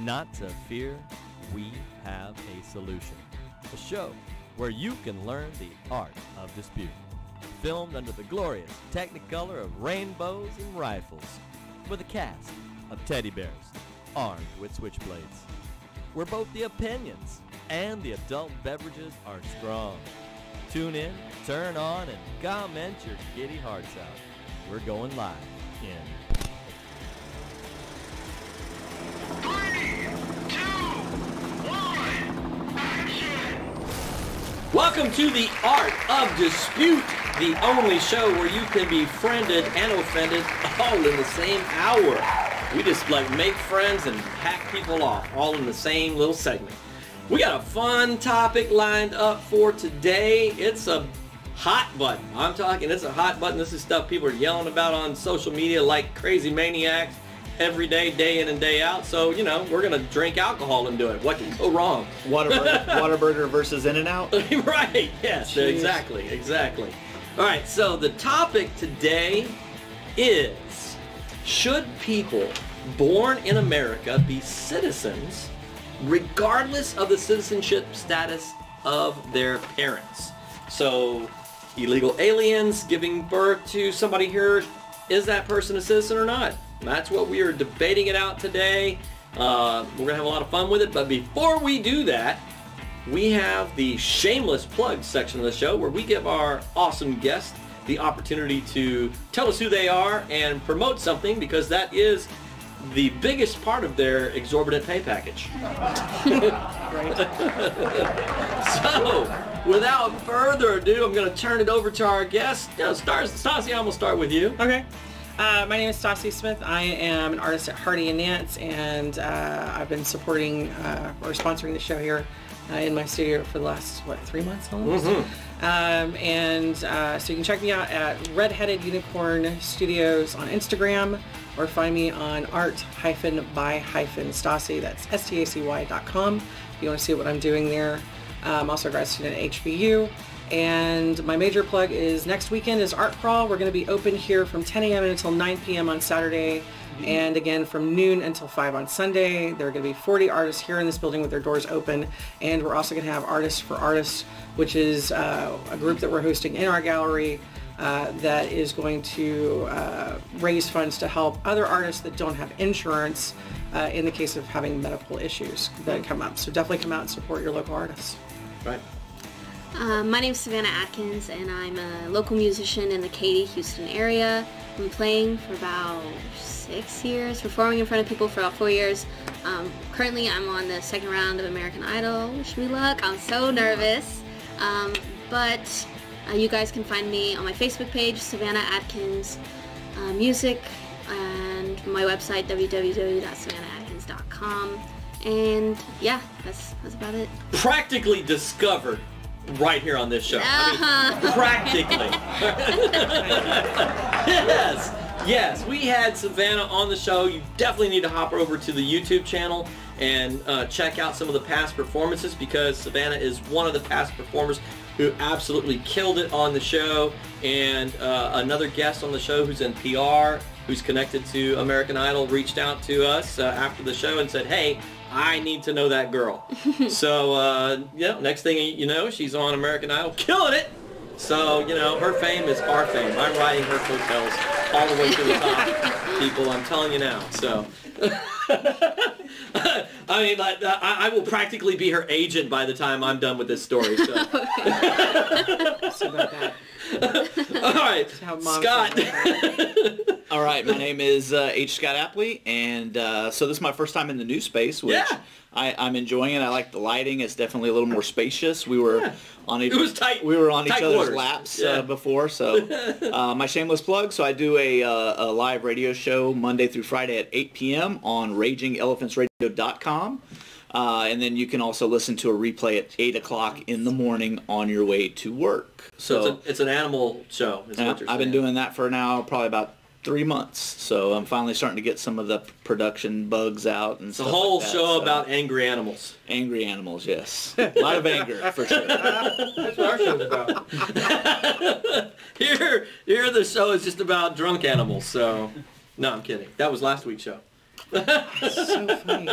Not to fear, we have a solution. A show where you can learn the art of dispute. Filmed under the glorious technicolor of rainbows and rifles, with a cast of teddy bears armed with switchblades. Where both the opinions and the adult beverages are strong. Tune in, turn on, and comment your giddy hearts out. We're going live in 3, 2, 1, action! Welcome to the Art of Dispute, the only show where you can be friended and offended all in the same hour. We just make friends and hack people off all in the same little segment. We got a fun topic lined up for today. It's a hot button. I'm talking, it's a hot button. This is stuff people are yelling about on social media like crazy maniacs every day, day in and day out. So, you know, we're going to drink alcohol and do it. What can go wrong? Whataburger versus In-N-Out? Right, yes, Jeez. exactly. All right, so the topic today is, should people born in America be citizens regardless of the citizenship status of their parents? So, illegal aliens giving birth to somebody here, is that person a citizen or not? That's what we are debating it out today. We're going to have a lot of fun with it, but before we do that, we have the shameless plug section of the show where we give our awesome guests the opportunity to tell us who they are and promote something, because that is the biggest part of their exorbitant pay package. So, without further ado, I'm going to turn it over to our guest. Stäcy, I'm going to start with you. Okay. My name is Stäcy Smith. I am an artist at Hardy and Nance, and I've been supporting or sponsoring the show here in my studio for the last, 3 months almost? So you can check me out at Redheaded Unicorn Studios on Instagram, or find me on art-by-Stäcy, that's Stacy.com, if you want to see what I'm doing there. I'm also a grad student at HBU. And my major plug is next weekend is Art Crawl. We're going to be open here from 10 a.m. until 9 p.m. on Saturday, and again from noon until 5 on Sunday. There are going to be 40 artists here in this building with their doors open, and we're also going to have Artists for Artists, which is a group that we're hosting in our gallery that is going to raise funds to help other artists that don't have insurance in the case of having medical issues that come up. So definitely come out and support your local artists. Right. My name is Savannah Adkins, and I'm a local musician in the Katy, Houston area. I've been playing for about 6 years, performing in front of people for about 4 years. Currently, I'm on the second round of American Idol. Wish me luck. I'm so nervous. But you guys can find me on my Facebook page, Savannah Adkins Music, and my website, www.savannahadkins.com. And yeah, that's about it. Practically discovered right here on this show. I mean, practically. Yes, we had Savannah on the show. You definitely need to hop over to the YouTube channel and check out some of the past performances, because Savannah is one of the past performers who absolutely killed it on the show. And another guest on the show who's in PR, who's connected to American Idol, reached out to us after the show and said, hey, I need to know that girl. So, yeah, next thing you know, she's on American Idol, killing it. So, you know, her fame is our fame. I'm riding her coattails all the way to the top, people, I'm telling you now. So, I mean, I will practically be her agent by the time I'm done with this story. So. All right, Scott. All right, my name is H. Scott Apley, and so this is my first time in the new space, which I'm enjoying it. I like the lighting. It's definitely a little more spacious. We were on each, we were on each other's laps before. So my shameless plug. So I do a live radio show Monday through Friday at 8 p.m. on RagingElePhantsRadio.com. And then you can also listen to a replay at 8 o'clock in the morning on your way to work. So it's an animal show, is what you're saying. I've been doing that for now probably about 3 months. So I'm finally starting to get some of the production bugs out. And it's a whole show about angry animals. Angry animals, yes. A lot of anger, for sure. That's what our show's about. Here the show is just about drunk animals, so... No, I'm kidding. That was last week's show. So funny.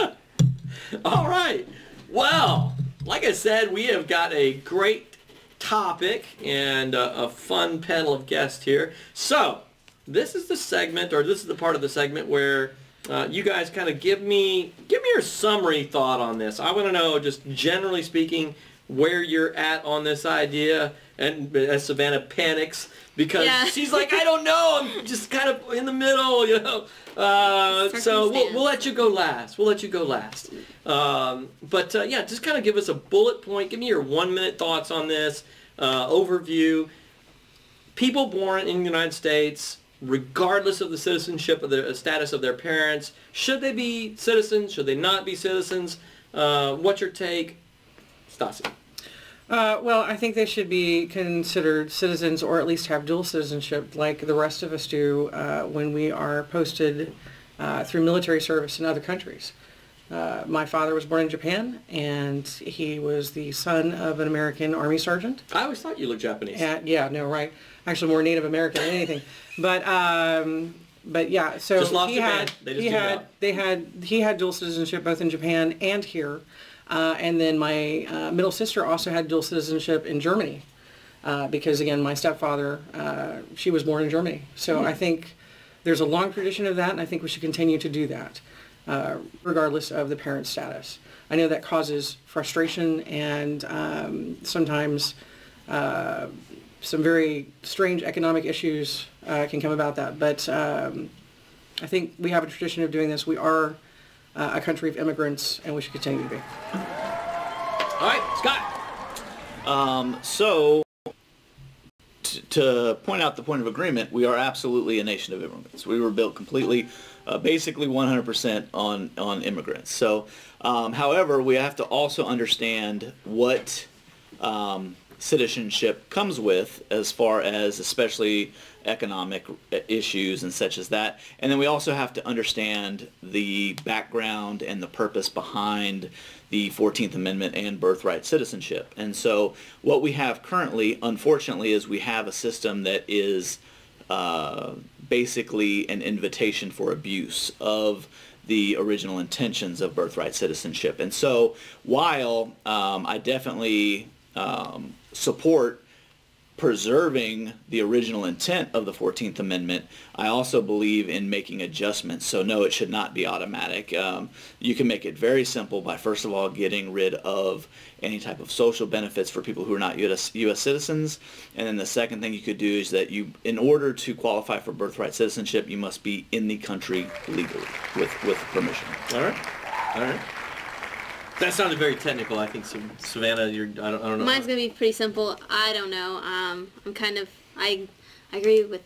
All right. Well, like I said, we have got a great topic and a fun panel of guests here. So, this is the segment, or this is the part of the segment where you guys kind of give me your summary thought on this. I want to know, just generally speaking, where you're at on this idea. And as Savannah panics because she's like, I don't know, I'm just kind of in the middle, you know. So we'll let you go last. We'll let you go last. Yeah, just kind of give us a bullet point. Give me your 1-minute thoughts on this overview. People born in the United States, regardless of the citizenship or the status of their parents, should they be citizens? Should they not be citizens? What's your take, Stäcy? Well, I think they should be considered citizens, or at least have dual citizenship like the rest of us do when we are posted through military service in other countries. My father was born in Japan, and he was the son of an American Army sergeant. I always thought you looked Japanese. Yeah, no, right. Actually, more Native American than anything. But yeah, so just lost he had dual citizenship both in Japan and here. And then my middle sister also had dual citizenship in Germany because, again, my stepfather, she was born in Germany. So I think there's a long tradition of that, and I think we should continue to do that, regardless of the parent status. I know that causes frustration and sometimes some very strange economic issues can come about that. But I think we have a tradition of doing this. We are a country of immigrants, and we should continue to be. All right, Scott. So, to point out the point of agreement, we are absolutely a nation of immigrants. We were built completely, basically 100% on immigrants. So, however, we have to also understand what citizenship comes with, as far as especially economic issues and such as that. And then we also have to understand the background and the purpose behind the 14th Amendment and birthright citizenship. And so what we have currently, unfortunately, is we have a system that is basically an invitation for abuse of the original intentions of birthright citizenship. And so while I definitely support preserving the original intent of the 14th Amendment, I also believe in making adjustments. So no, it should not be automatic. You can make it very simple by, first of all, getting rid of any type of social benefits for people who are not U.S. citizens. And then the second thing you could do is that you, in order to qualify for birthright citizenship, you must be in the country legally with permission. All right. All right. That sounded very technical. I think Savannah, I don't know. Mine's gonna be pretty simple. I don't know. I agree with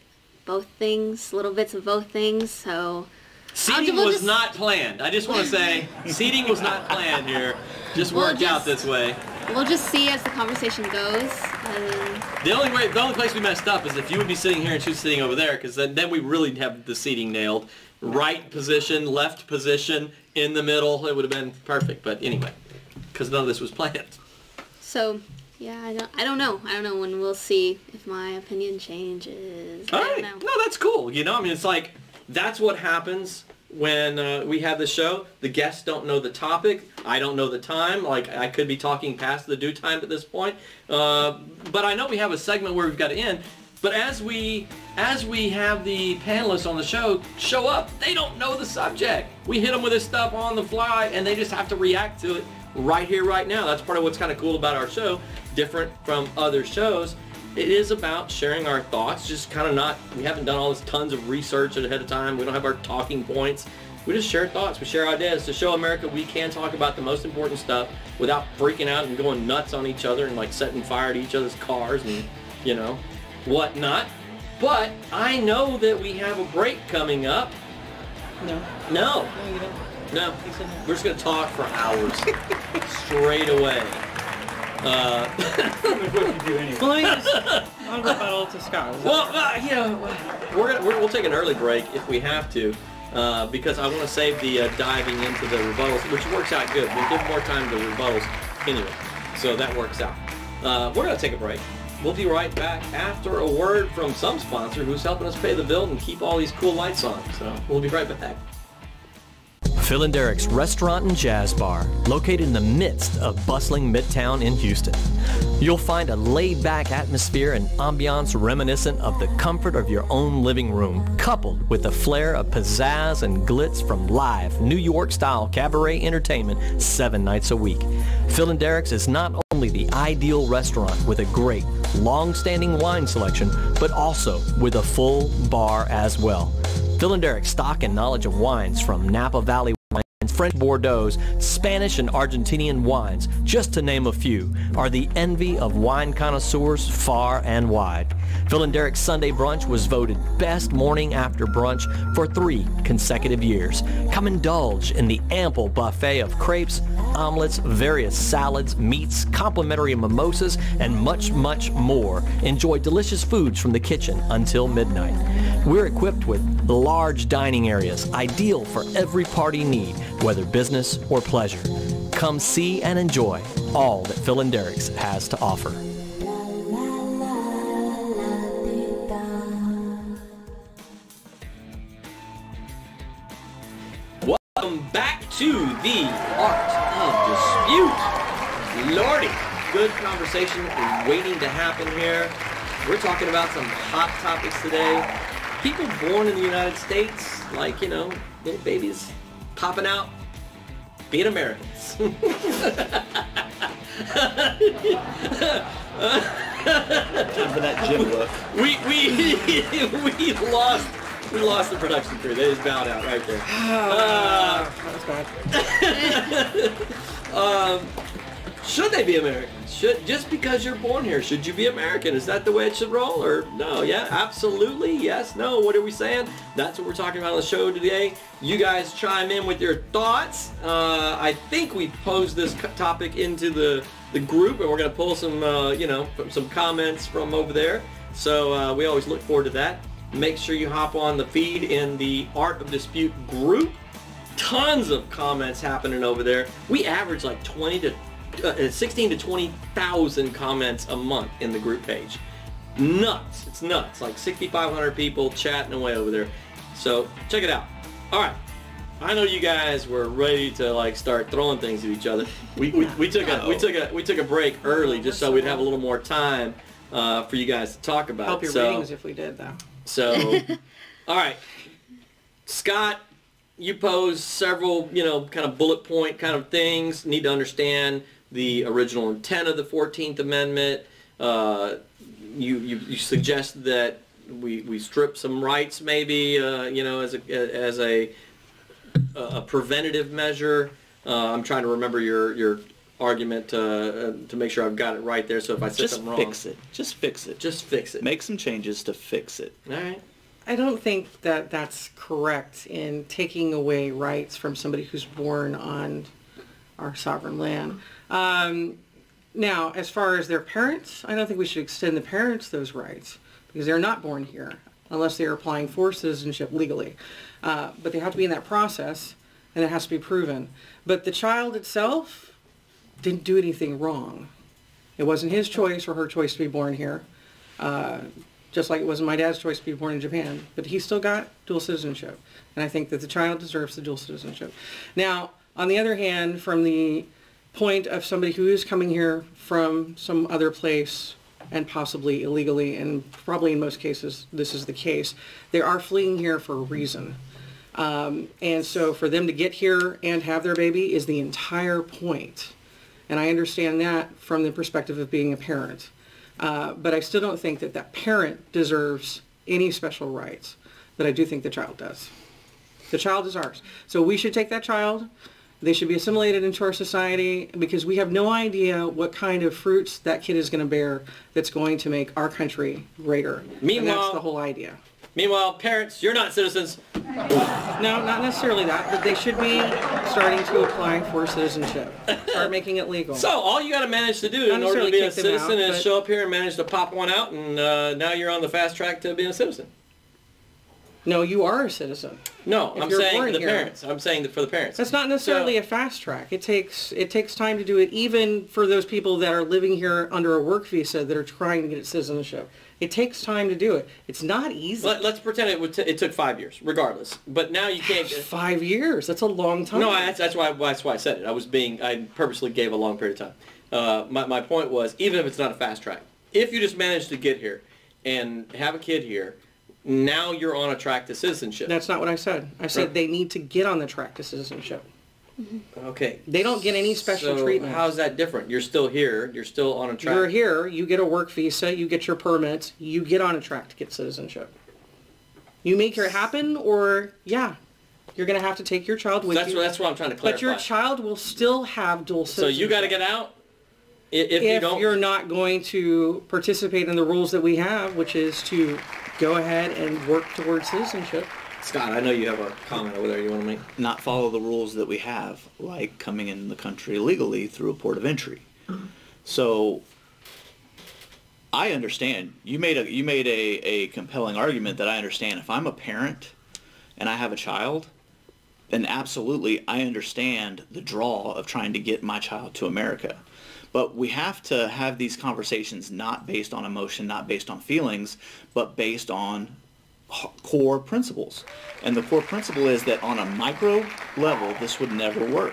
both things, little bits of both things. So seating was not planned. I just want to say seating was not planned here. Just worked out this way. We'll just see as the conversation goes. The only place we messed up is if you would be sitting here and she's sitting over there, because then we really have the seating nailed. Right position, left position, in the middle. It would have been perfect. But anyway, because none of this was planned. So, yeah, I don't know. I don't know when we'll see if my opinion changes. All right. I don't know. No, that's cool. You know, I mean, it's like, that's what happens when we have the show. The guests don't know the topic. I don't know the time. Like, I could be talking past the due time at this point. But I know we have a segment where we've got to end. But as we have the panelists on the show up, they don't know the subject. We hit them with this stuff on the fly, and they just have to react to it right here, right now. That's part of what's kind of cool about our show, different from other shows. It is about sharing our thoughts, just kind of we haven't done all this tons of research ahead of time. We don't have our talking points. We just share thoughts. We share ideas. To show America we can talk about the most important stuff without freaking out and going nuts on each other and like setting fire to each other's cars and, you know, whatnot. But I know that we have a break coming up. No. No. No, you don't. No. We're just going to talk for hours. Straight away. Well, let me just, I'll rebuttal to Scott. Well, you know, we'll take an early break if we have to, because I want to save the diving into the rebuttals, which works out good. We'll give more time to rebuttals anyway, so that works out. We're going to take a break. We'll be right back after a word from some sponsor who's helping us pay the bill and keep all these cool lights on. So we'll be right back. Phil and Derek's Restaurant and Jazz Bar, located in the midst of bustling Midtown in Houston. You'll find a laid-back atmosphere and ambiance reminiscent of the comfort of your own living room, coupled with a flair of pizzazz and glitz from live New York-style cabaret entertainment 7 nights a week. Phil and Derek's is not only the ideal restaurant with a great, long-standing wine selection, but also with a full bar as well. Phil and Derek's stock and knowledge of wines from Napa Valley wines, French Bordeaux, Spanish and Argentinian wines, just to name a few, are the envy of wine connoisseurs far and wide. Phil and Derek's Sunday Brunch was voted Best Morning After Brunch for 3 consecutive years. Come indulge in the ample buffet of crepes, omelets, various salads, meats, complimentary mimosas, and much, much more. Enjoy delicious foods from the kitchen until midnight. We're equipped with large dining areas, ideal for every party need, whether business or pleasure. Come see and enjoy all that Phil and Derek's has to offer. Welcome back to the Art of Dispute. Lordy, good conversation is waiting to happen here. We're talking about some hot topics today. People born in the United States, like, you know, little babies popping out, being Americans. Time for that gym look. We lost the production crew. They just bowed out right there. That was bad. Should they be Americans? Just because you're born here, should you be American? Is that the way it should roll? Or no? Yeah, absolutely. Yes, no. What are we saying? That's what we're talking about on the show today. You guys chime in with your thoughts. I think we posed this topic into the group, and we're going to pull some, some comments from over there. So we always look forward to that. Make sure you hop on the feed in the Art of Dispute group. Tons of comments happening over there. We average like 16 to 20,000 comments a month in the group page. Nuts. It's nuts. Like 6,500 people chatting away over there. So check it out. All right. I know you guys were ready to like start throwing things at each other. We took a break early just so we'd have a little more time for you guys to talk about. Help your ratings if we did, though. So, all right, Scott, you posed several, kind of bullet point kind of things. Need to understand the original intent of the 14th Amendment. You suggest that we strip some rights, maybe, as a preventative measure. I'm trying to remember your argument to make sure I've got it right there. So if I said something wrong, Just fix it. Just fix it. Make some changes to fix it. All right. I don't think that that's correct in taking away rights from somebody who's born on our sovereign land. Now, as far as their parents, I don't think we should extend the parents those rights because they're not born here unless they are applying for citizenship legally. But they have to be in that process, and it has to be proven. But the child itself didn't do anything wrong. It wasn't his choice or her choice to be born here, just like it wasn't my dad's choice to be born in Japan. But he still got dual citizenship, and I think that the child deserves the dual citizenship. Now, on the other hand, from the point of somebody who is coming here from some other place and possibly illegally, and probably in most cases this is the case, they are fleeing here for a reason. And so for them to get here and have their baby is the entire point. And I understand that from the perspective of being a parent. But I still don't think that that parent deserves any special rights, but I do think the child does. The child is ours. So we should take that child. They should be assimilated into our society because we have no idea what kind of fruits that kid is going to bear that's going to make our country greater. Meanwhile, and that's the whole idea. Meanwhile, parents, you're not citizens. No, not necessarily that, but they should be starting to apply for citizenship. Start making it legal. So all you got to manage to do in order to be a citizen is show up here and manage to pop one out, and now you're on the fast track to being a citizen. No, you are a citizen. No, If I'm you're saying born the here. parents. I'm saying that for the parents. That's not necessarily a fast track. It takes time to do it, even for those people that are living here under a work visa that are trying to get citizenship. It takes time to do it. It's not easy. Let's pretend it took 5 years, regardless. But now you can't. 5 years. That's a long time. No, that's why I said it. I purposely gave a long period of time. My point was, even if it's not a fast track, if you just manage to get here and have a kid here, now you're on a track to citizenship. That's not what I said. I said they need to get on the track to citizenship. Okay. They don't get any special treatment. How's that different? You're still here. You're still on a track. You're here. You get a work visa. You get your permits. You get on a track to get citizenship. You make it happen, or you're going to have to take your child with you. That's what I'm trying to clarify. But your child will still have dual citizenship. So you got to get out. If you're not going to participate in the rules that we have, which is to go ahead and work towards citizenship. Scott, I know you have a comment over there you want to make. Not follow the rules that we have, like coming in the country illegally through a port of entry. So I understand. You made a compelling argument that I understand. If I'm a parent and I have a child, then absolutely I understand the draw of trying to get my child to America. But we have to have these conversations not based on emotion, not based on feelings, but based on core principles. And the core principle is that on a micro level, this would never work.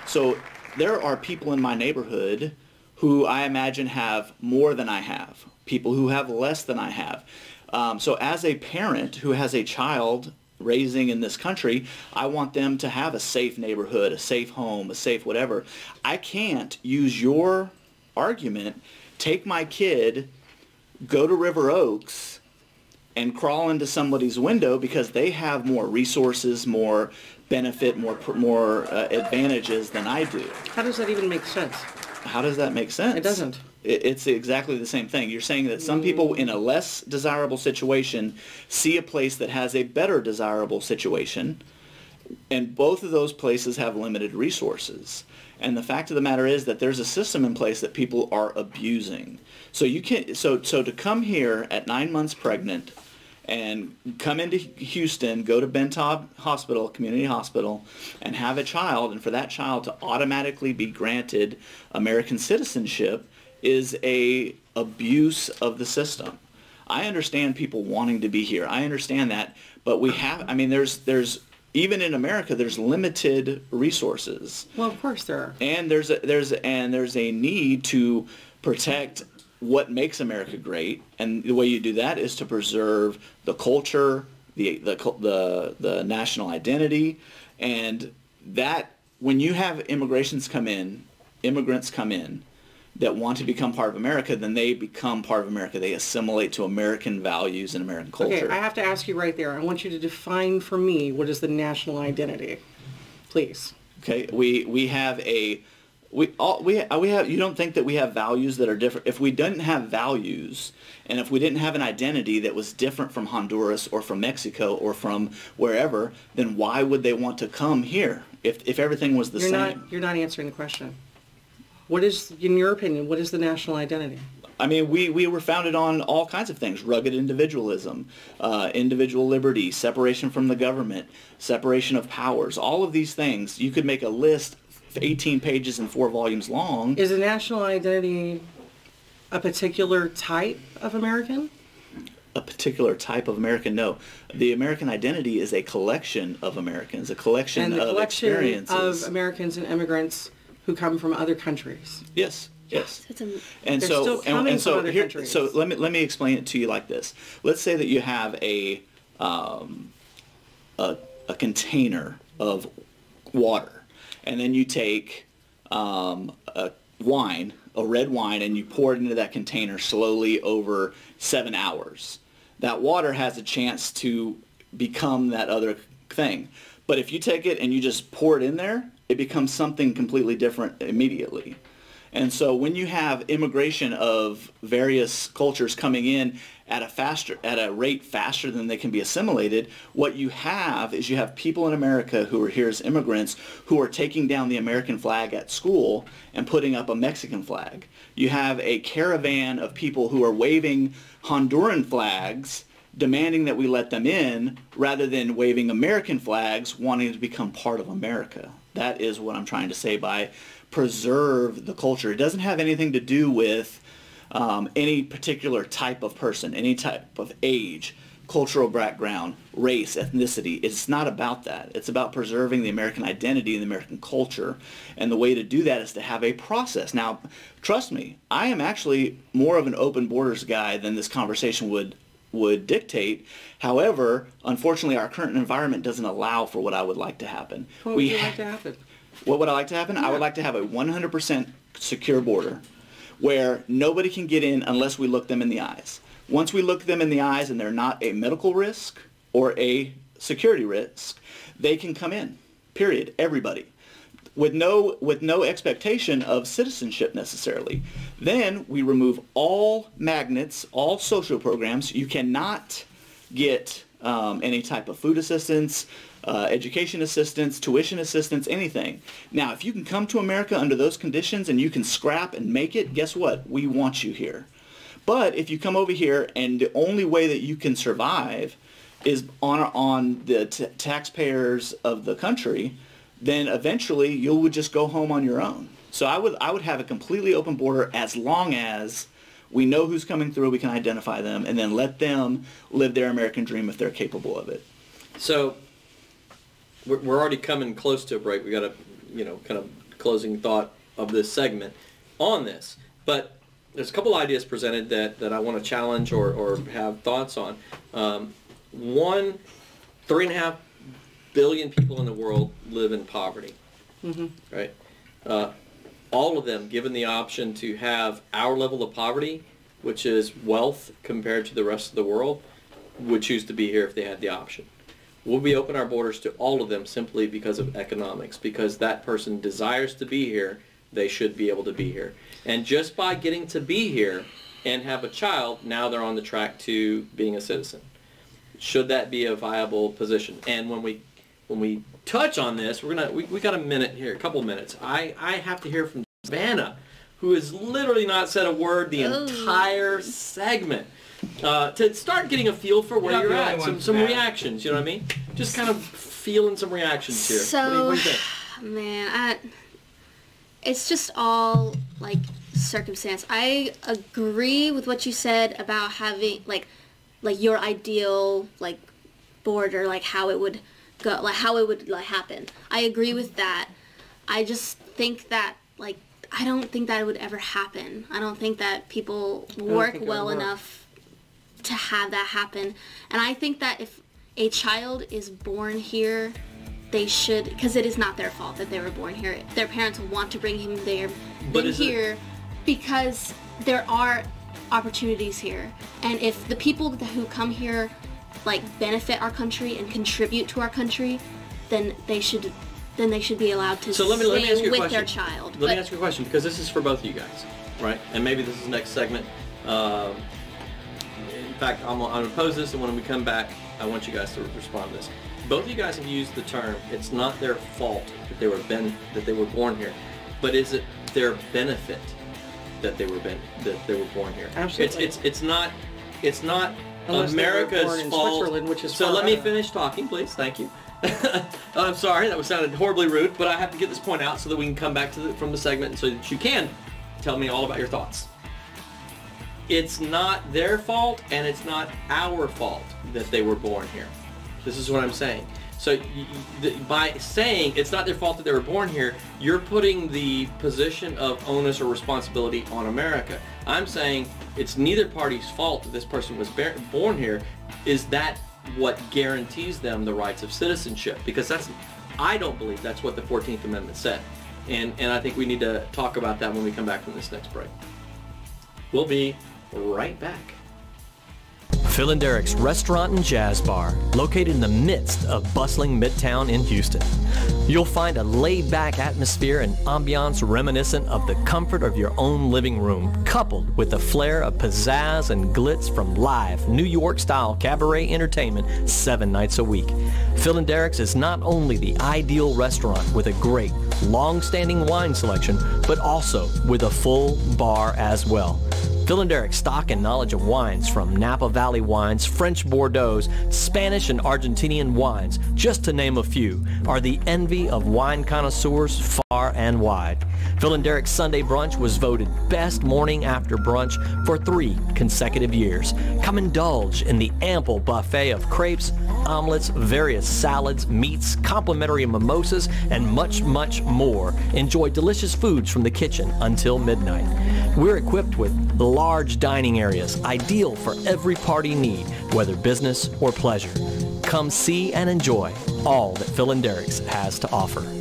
So there are people in my neighborhood who I imagine have more than I have, people who have less than I have. So as a parent who has a child raising in this country, I want them to have a safe neighborhood, a safe home, a safe whatever. I can't use your argument, take my kid, go to River Oaks, and crawl into somebody's window because they have more resources, more benefit, more advantages than I do. How does that even make sense? How does that make sense? It doesn't. It's exactly the same thing. You're saying that some people in a less desirable situation see a place that has a better desirable situation, and both of those places have limited resources. And the fact of the matter is that there's a system in place that people are abusing. So you can so to come here at 9 months pregnant and come into Houston, go to Bentob Hospital, community hospital, and have a child, and for that child to automatically be granted American citizenship is a abuse of the system. I understand people wanting to be here. I understand that, but we have, I mean, there's even in America, there's limited resources. Well, of course there are. And there's a need to protect what makes America great, and the way you do that is to preserve the culture, the national identity, and that when you have immigrants come in that want to become part of America, then they become part of America. They assimilate to American values and American culture. Okay, I have to ask you right there. I want you to define for me what is the national identity, please. Okay, we have a we have. You don't think that we have values that are different? If we didn't have values, and if we didn't have an identity that was different from Honduras or from Mexico or from wherever, then why would they want to come here if everything was the same? You're not answering the question. What is, in your opinion, what is the national identity? I mean, we were founded on all kinds of things: rugged individualism, individual liberty, separation from the government, separation of powers. All of these things, you could make a list 18 pages and 4 volumes long. Is a national identity a particular type of American? A particular type of American? No. The American identity is a collection of Americans, a collection of experiences. Of Americans and immigrants who come from other countries. Yes. Yes. And so let me explain it to you like this. Let's say that you have a container of water, and then you take a red wine, and you pour it into that container slowly over 7 hours. That water has a chance to become that other thing. But if you take it and you just pour it in there, it becomes something completely different immediately. And so when you have immigration of various cultures coming in at a rate faster than they can be assimilated, what you have is you have people in America who are here as immigrants who are taking down the American flag at school and putting up a Mexican flag. You have a caravan of people who are waving Honduran flags demanding that we let them in rather than waving American flags wanting to become part of America. That is what I'm trying to say by preserve the culture. It doesn't have anything to do with any particular type of person, any type of age, cultural background, race, ethnicity. It's not about that. It's about preserving the American identity and the American culture. And the way to do that is to have a process. Now, trust me, I am actually more of an open borders guy than this conversation would dictate. However, unfortunately, our current environment doesn't allow for what I would like to happen. What would you like to happen? What would I like to happen? Yeah. I would like to have a 100% secure border where nobody can get in unless we look them in the eyes. Once we look them in the eyes and they're not a medical risk or a security risk, they can come in, period, everybody, with no expectation of citizenship necessarily. Then we remove all magnets, all social programs. You cannot get any type of food assistance, education assistance, tuition assistance, anything. Now, if you can come to America under those conditions and you can scrap and make it, guess what? We want you here. But if you come over here and the only way that you can survive is on the taxpayers of the country, then eventually you would just go home on your own. So I would have a completely open border as long as we know who's coming through, we can identify them, and then let them live their American dream if they're capable of it. So we're already coming close to a break. We got a kind of closing thought of this segment on this, but there's a couple ideas presented that I want to challenge or have thoughts on. 3.5 billion people in the world live in poverty, right? All of them, given the option to have our level of poverty, which is wealth compared to the rest of the world, would choose to be here if they had the option. Will we open our borders to all of them simply because of economics? Because that person desires to be here, they should be able to be here. And just by getting to be here and have a child, now they're on the track to being a citizen. Should that be a viable position? And when we touch on this, we got a minute here, a couple minutes. I have to hear from Savannah, who has literally not said a word the entire segment. To start getting a feel for where you're at, some reactions, you know what I mean? Just kind of feeling some reactions here. So, what do you think? Man, it's just all like circumstance. I agree with what you said about having like your ideal like border, like how it would go, like how it would happen. I agree with that. I just think that I don't think that it would ever happen. I don't think that people work well enough to have that happen. And I think that if a child is born here, they should, because it is not their fault that they were born here. Their parents want to bring him there, here, because there are opportunities here. And if the people who come here benefit our country and contribute to our country, then they should be allowed to let me ask you a with question. their child. Let me ask you a question, because this is for both of you guys, right? And maybe this is the next segment. In fact, I'm going to pose this, and when we come back, I want you guys to respond to this. Both of you guys have used the term, it's not their fault that they were born here, but is it their benefit that they were born here? Absolutely. It's not Unless America's fault. Which is so let me finish talking, please. Thank you. I'm sorry, that sounded horribly rude, but I have to get this point out so that we can come back from the segment so that you can tell me all about your thoughts. It's not their fault, and it's not our fault that they were born here. This is what I'm saying. So by saying it's not their fault that they were born here, you're putting the position of onus or responsibility on America. I'm saying it's neither party's fault that this person was born here. Is that what guarantees them the rights of citizenship? Because I don't believe that's what the 14th Amendment said. And I think we need to talk about that when we come back from this next break. We'll be right back. Phil and Derek's Restaurant and Jazz Bar, located in the midst of bustling Midtown in Houston. You'll find a laid-back atmosphere and ambiance reminiscent of the comfort of your own living room, coupled with the flair of pizzazz and glitz from live New York-style cabaret entertainment 7 nights a week. Phil and Derek's is not only the ideal restaurant with a great, long-standing wine selection, but also with a full bar as well. Phil and Derek's stock and knowledge of wines, from Napa Valley wines, French Bordeaux, Spanish and Argentinian wines, just to name a few, are the envy of wine connoisseurs far and wide. Phil and Derek's Sunday Brunch was voted best morning after brunch for 3 consecutive years. Come indulge in the ample buffet of crepes, omelets, various salads, meats, complimentary mimosas, and much, much more. Enjoy delicious foods from the kitchen until midnight. We're equipped with large dining areas, ideal for every party need, whether business or pleasure. Come see and enjoy all that Phil and Derek's has to offer. Good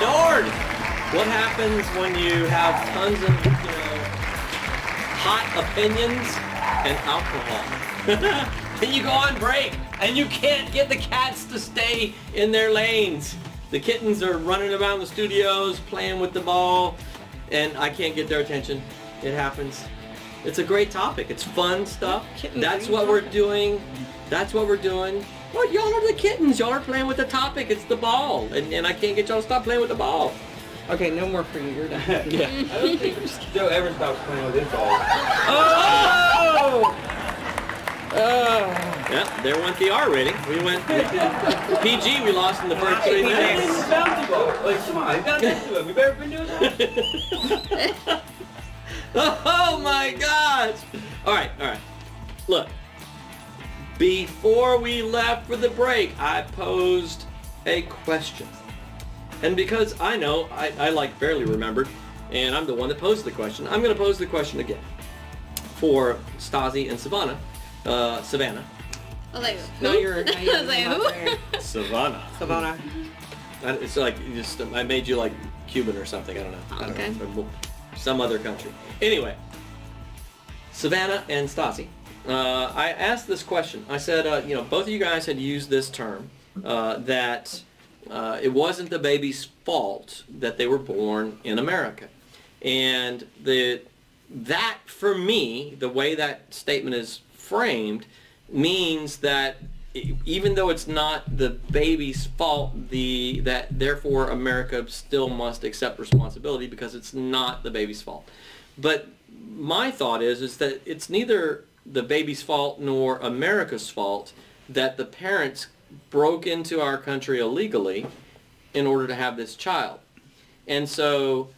Lord! What happens when you have tons of, hot opinions and alcohol? And you go on break, and you can't get the cats to stay in their lanes. The kittens are running around the studios, playing with the ball, and I can't get their attention. It happens. It's a great topic. It's fun stuff. That's what we're doing. That's what we're doing. Well, y'all are the kittens. Y'all are playing with the topic. It's the ball. And I can't get y'all to stop playing with the ball. Okay, no more for you. You're done. Yeah. I don't think Joe ever stops playing with his ball. Oh! Yeah, there went the R rating. We went PG. We lost in the first 3 minutes. It's a bouncy ball. Like, come on, he's got next to him. You better been doing that. Oh my gosh! All right. Look, before we left for the break, I posed a question. And because I know, I like barely remembered, and I'm the one that posed the question, I'm going to pose the question again for Stäcy and Savannah. Savannah. I was like, No, who? you're I was like, who? Savannah. Savannah. It's like, I made you like Cuban or something, I don't know. I Okay. don't know. Some other country. Anyway, Savannah and Stäcy. I asked this question. I said, both of you guys had used this term, that it wasn't the baby's fault that they were born in America. And that, for me, the way that statement is framed, means that even though it's not the baby's fault, that therefore America still must accept responsibility because it's not the baby's fault. But my thought is that it's neither the baby's fault nor America's fault that the parents broke into our country illegally in order to have this child. And so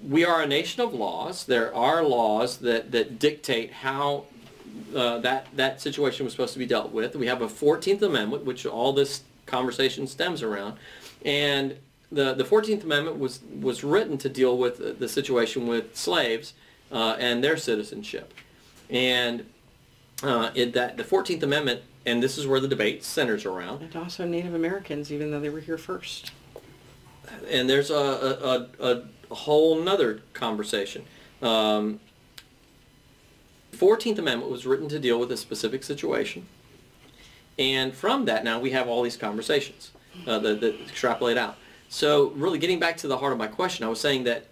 we are a nation of laws. There are laws that dictate how that situation was supposed to be dealt with. We have a 14th Amendment, which all this conversation stems around. And the 14th Amendment was written to deal with the situation with slaves and their citizenship. And the 14th Amendment, and this is where the debate centers around. And also Native Americans, even though they were here first. And there's a whole nother conversation. 14th Amendment was written to deal with a specific situation. And from that, now we have all these conversations that extrapolate out. So really getting back to the heart of my question, I was saying that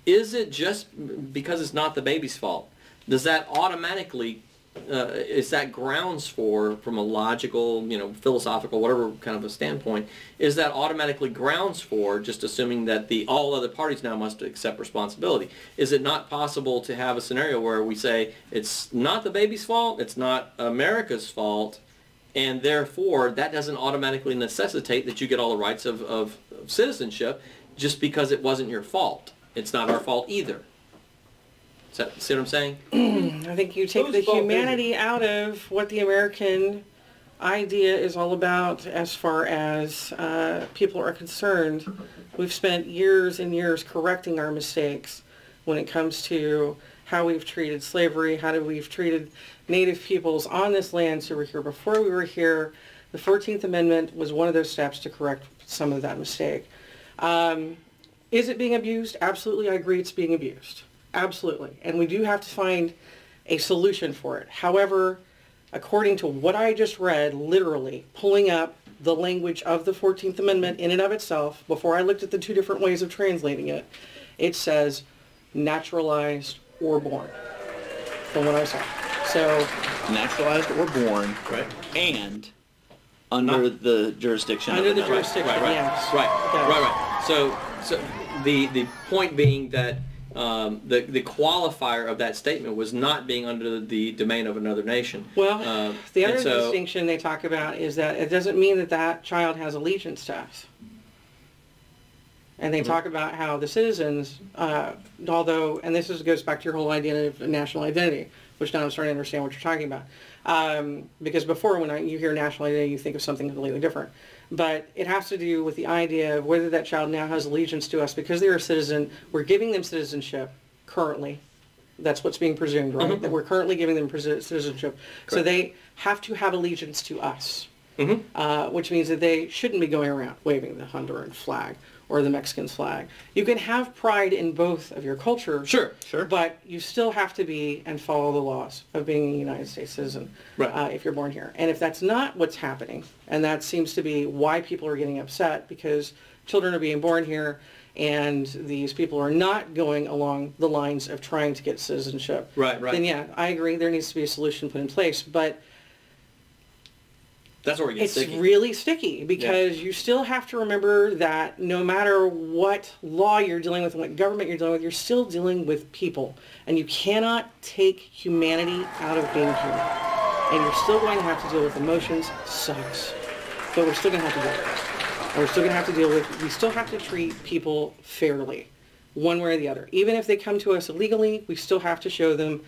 is it just because it's not the baby's fault? Does that automatically, is that grounds for, from a logical, philosophical, whatever kind of a standpoint, is that automatically grounds for just assuming that all other parties now must accept responsibility? Is it not possible to have a scenario where we say it's not the baby's fault, it's not America's fault, and therefore that doesn't automatically necessitate that you get all the rights of citizenship just because it wasn't your fault? It's not our fault either. See what I'm saying? I think you take the humanity out of what the American idea is all about as far as people are concerned. We've spent years and years correcting our mistakes when it comes to how we've treated slavery, how we've treated Native peoples on this land who were here before we were here. The 14th Amendment was one of those steps to correct some of that mistake. Is it being abused? Absolutely, I agree it's being abused. Absolutely. And we do have to find a solution for it. However, according to what I just read, literally pulling up the language of the 14th Amendment in and of itself, before I looked at the two different ways of translating it, it says naturalized or born, from what I saw. So Naturalized or born. Right. And under the jurisdiction. Under the government. jurisdiction, yes. Right. So the point being that the qualifier of that statement was not being under the domain of another nation. Well, the other distinction they talk about is that it doesn't mean that that child has allegiance to us. And they talk about how the citizens, although, and this goes back to your whole idea of national identity, which now I'm starting to understand what you're talking about. Because before, when you hear national identity, you think of something completely different. But it has to do with the idea of whether that child now has allegiance to us because they're a citizen. We're giving them citizenship currently. That's what's being presumed, right? That we're currently giving them citizenship. Correct. So they have to have allegiance to us, which means that they shouldn't be going around waving the Honduran flag or the Mexican flag. You can have pride in both of your cultures. Sure. But you still have to be and follow the laws of being a United States citizen if you're born here. And if that's not what's happening, and that seems to be why people are getting upset, because children are being born here and these people are not going along the lines of trying to get citizenship. Right. Then yeah, I agree, there needs to be a solution put in place. But that's where it gets sticky. It's really sticky because you still have to remember that no matter what law you're dealing with and what government you're dealing with, you're still dealing with people. And you cannot take humanity out of being human. And you're still going to have to deal with emotions. Sucks. But we're still going to have to deal with it. And we're still going to have to deal with, we still have to treat people fairly, one way or the other. Even if they come to us illegally, we still have to show them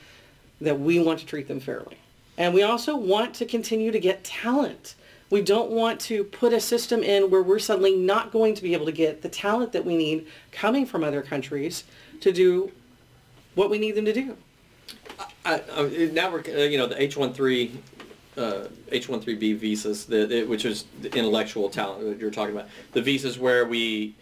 that we want to treat them fairly. And we also want to continue to get talent. We don't want to put a system in where we're suddenly not going to be able to get the talent that we need coming from other countries to do what we need them to do. Now we're, the H-1B visas, which is the intellectual talent that you're talking about. The visas where we're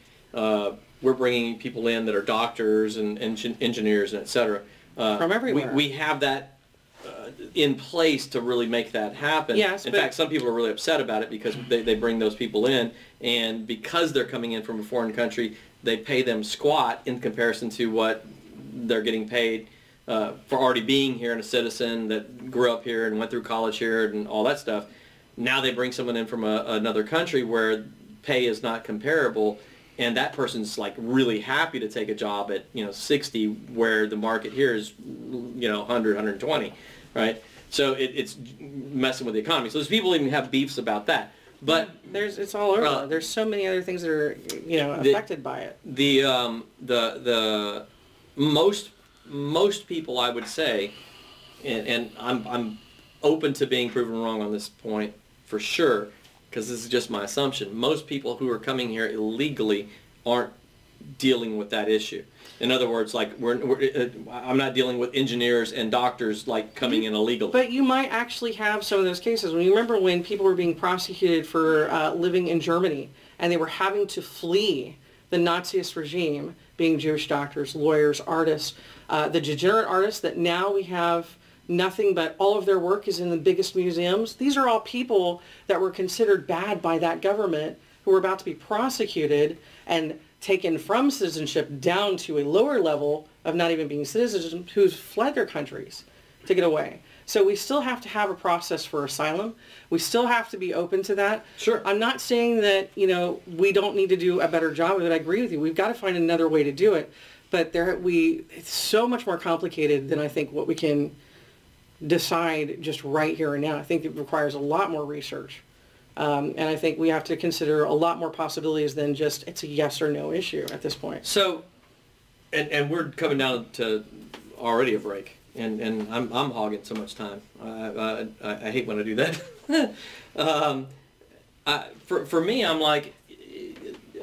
bringing people in that are doctors and engineers and et cetera. From everywhere. We have that in place to really make that happen. Yes, in fact, some people are really upset about it because they bring those people in, and because they're coming in from a foreign country, they pay them squat in comparison to what they're getting paid for already being here and a citizen that grew up here and went through college here and all that stuff. Now they bring someone in from another country where pay is not comparable, and that person's like really happy to take a job at 60 where the market here is 100, 120, right? So it's messing with the economy. So there's people even have beefs about that. But it's all over. There's so many other things that are affected by it. The most people, I would say, and I'm open to being proven wrong on this point for sure, because this is just my assumption. Most people who are coming here illegally aren't dealing with that issue. In other words, like I'm not dealing with engineers and doctors like coming in illegally. But you might actually have some of those cases. When you remember when people were being prosecuted for living in Germany and they were having to flee the Nazist regime, being Jewish doctors, lawyers, artists, the degenerate artists that now we have nothing but all of their work is in the biggest museums. These are all people that were considered bad by that government who were about to be prosecuted and taken from citizenship down to a lower level of not even being citizens, who's fled their countries to get away. So we still have to have a process for asylum. We still have to be open to that. Sure. I'm not saying that, we don't need to do a better job of it. I agree with you. We've got to find another way to do it. But it's so much more complicated than I think what we can decide just right here and now. I think it requires a lot more research. And I think we have to consider a lot more possibilities than just it's a yes or no issue at this point. So, and we're coming down to already a break, and I'm hogging so much time. I hate when I do that. For me, I'm like,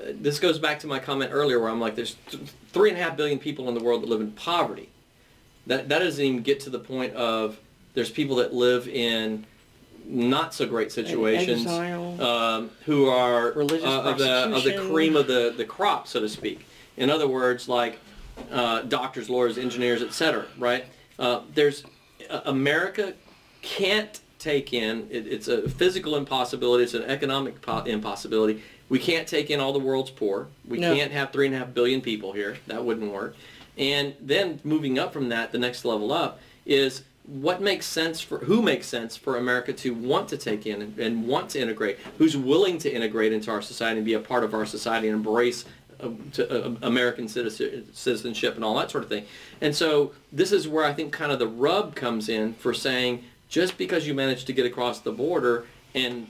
this goes back to my comment earlier where I'm like, there's 3.5 billion people in the world that live in poverty. That doesn't even get to the point of there's people that live in not so great situations, who are of the cream of the crop, so to speak. In other words, like doctors, lawyers, engineers, etc. Right? America can't take in. It's a physical impossibility. It's an economic impossibility. We can't take in all the world's poor. We can't have 3.5 billion people here. That wouldn't work. And then moving up from that, the next level up is what makes sense for, who makes sense for America to want to take in and want to integrate, who's willing to integrate into our society and be a part of our society and embrace American citizenship and all that sort of thing. And so this is where I think kind of the rub comes in for saying, just because you manage to get across the border and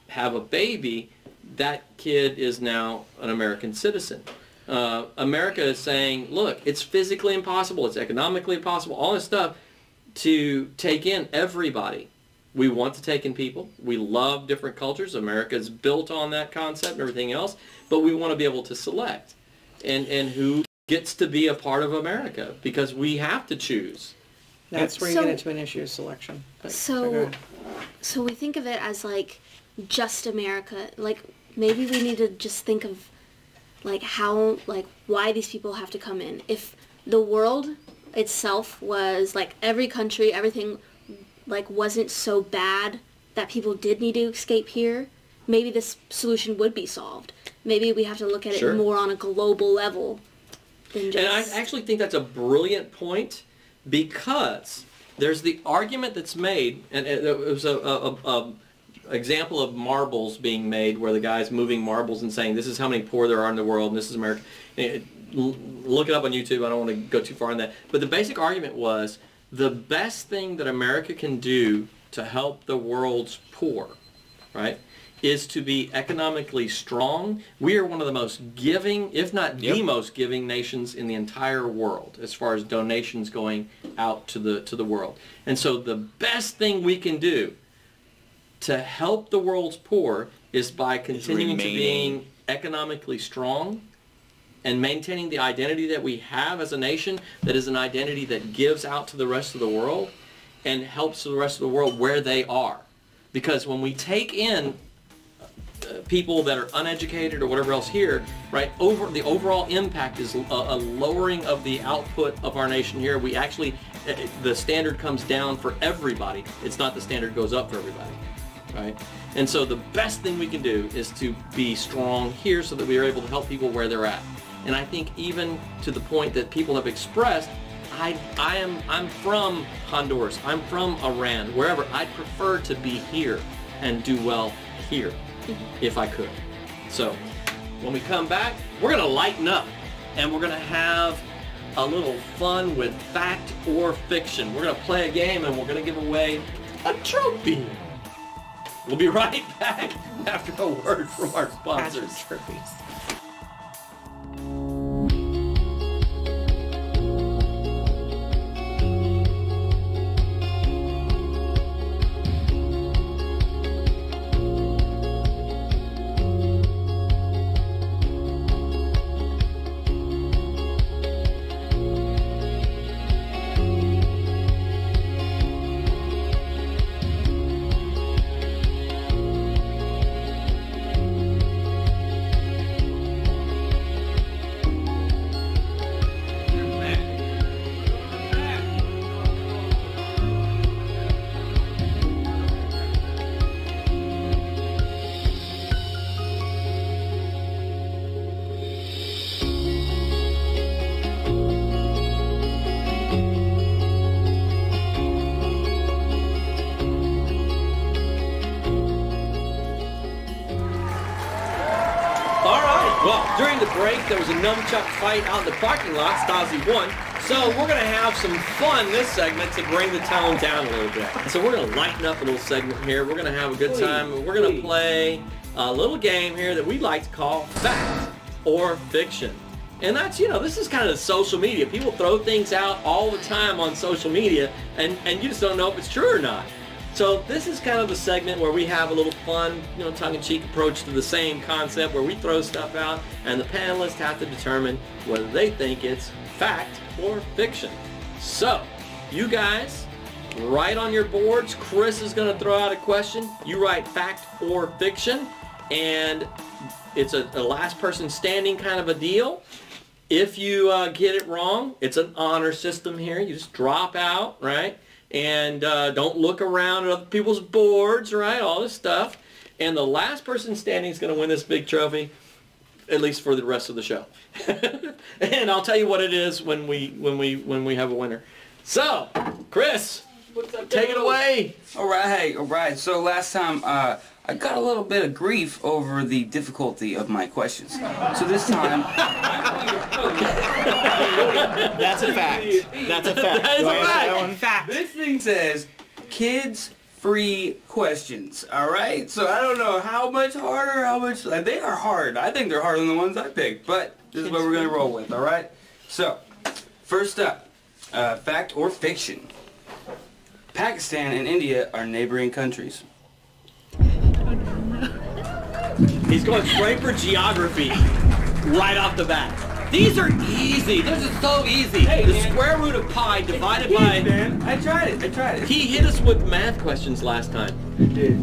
have a baby, that kid is now an American citizen. America is saying, look, it's physically impossible, it's economically impossible, all this stuff, to take in everybody. We want to take in people. We love different cultures. America's built on that concept and everything else, but we want to be able to select and who gets to be a part of America, because we have to choose. That's where you get into an issue of selection. But, so we think of it as like just America. Like maybe we need to just think of like how, like why these people have to come in. If the world itself was like every country, everything like wasn't so bad that people did need to escape here, maybe this solution would be solved. Maybe we have to look at it more on a global level than just... And I actually think that's a brilliant point, because there's the argument that's made, and it was a example of marbles being made where the guy's moving marbles and saying, this is how many poor there are in the world, and this is America. Look it up on YouTube. I don't want to go too far on that. But the basic argument was, the best thing that America can do to help the world's poor, right, is to be economically strong. We are one of the most giving, if not the most giving nations in the entire world as far as donations going out to the world. And so the best thing we can do to help the world's poor is by continuing to being economically strong and maintaining the identity that we have as a nation, that is an identity that gives out to the rest of the world and helps the rest of the world where they are. Because when we take in people that are uneducated or whatever else here, right, the overall impact is a lowering of the output of our nation here. We actually, the standard comes down for everybody. It's not the standard goes up for everybody, right? And so the best thing we can do is to be strong here so that we are able to help people where they're at. And I think even to the point that people have expressed, I'm from Honduras, I'm from Iran, wherever. I'd prefer to be here and do well here if I could. So when we come back, we're going to lighten up and we're going to have a little fun with fact or fiction. We're going to play a game and we're going to give away a trophy. We'll be right back after a word from our sponsors. Trophies. During the break, there was a nunchuck fight out in the parking lot. Stäcy won. So we're going to have some fun this segment to bring the tone down a little bit. So we're going to lighten up a little segment here. We're going to have a good time. We're going to play a little game here that we like to call Fact or Fiction. And that's, this is kind of social media. People throw things out all the time on social media, and you just don't know if it's true or not. So this is kind of the segment where we have a little fun, tongue-in-cheek approach to the same concept, where we throw stuff out and the panelists have to determine whether they think it's fact or fiction. So, you guys, write on your boards. Chris is going to throw out a question. You write fact or fiction, and it's a last person standing kind of a deal. If you get it wrong, it's an honor system here. You just drop out, right? And don't look around at other people's boards, right? All this stuff. And the last person standing is going to win this big trophy, at least for the rest of the show. And I'll tell you what it is when we have a winner. So, Chris, Take it away. All right. So last time, I got a little bit of grief over the difficulty of my questions. So this time, That's a fact. That's a fact. That is Do a I answer fact. that one? Fact. this thing says kids-free questions. All right. So I don't know how much harder, they are hard. I think they're harder than the ones I picked, but this is what we're gonna roll with. All right. So first up, fact or fiction? Pakistan and India are neighboring countries. He's going straight for geography right off the bat. These are easy. This is so easy. Hey, the man. square root of pi divided by... Man, I tried it. He hit us with math questions last time. It did.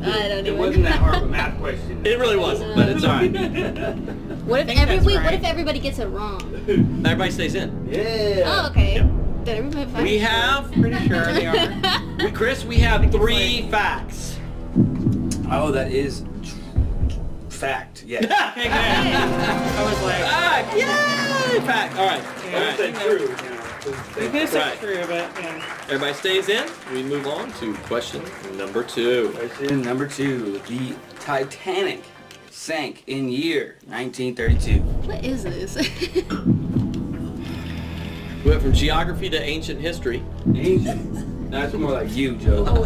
I don't It even. wasn't that hard of a math question. It really wasn't, but it's alright. What if what if everybody gets it wrong? Everybody stays in. Yeah. Oh, okay. Did everybody find We it? have... Pretty sure they are. Chris, we have 3 facts. Oh, that is fact. Yeah. I was like, Fact! Yay! Fact. Alright. I said true. you could have said Right. true, but yeah. Everybody stays in. We move on to question number 2. Question number 2. The Titanic sank in year 1932. What is this? We went from geography to ancient history. Ancient. That's more like you, Joe. Oh,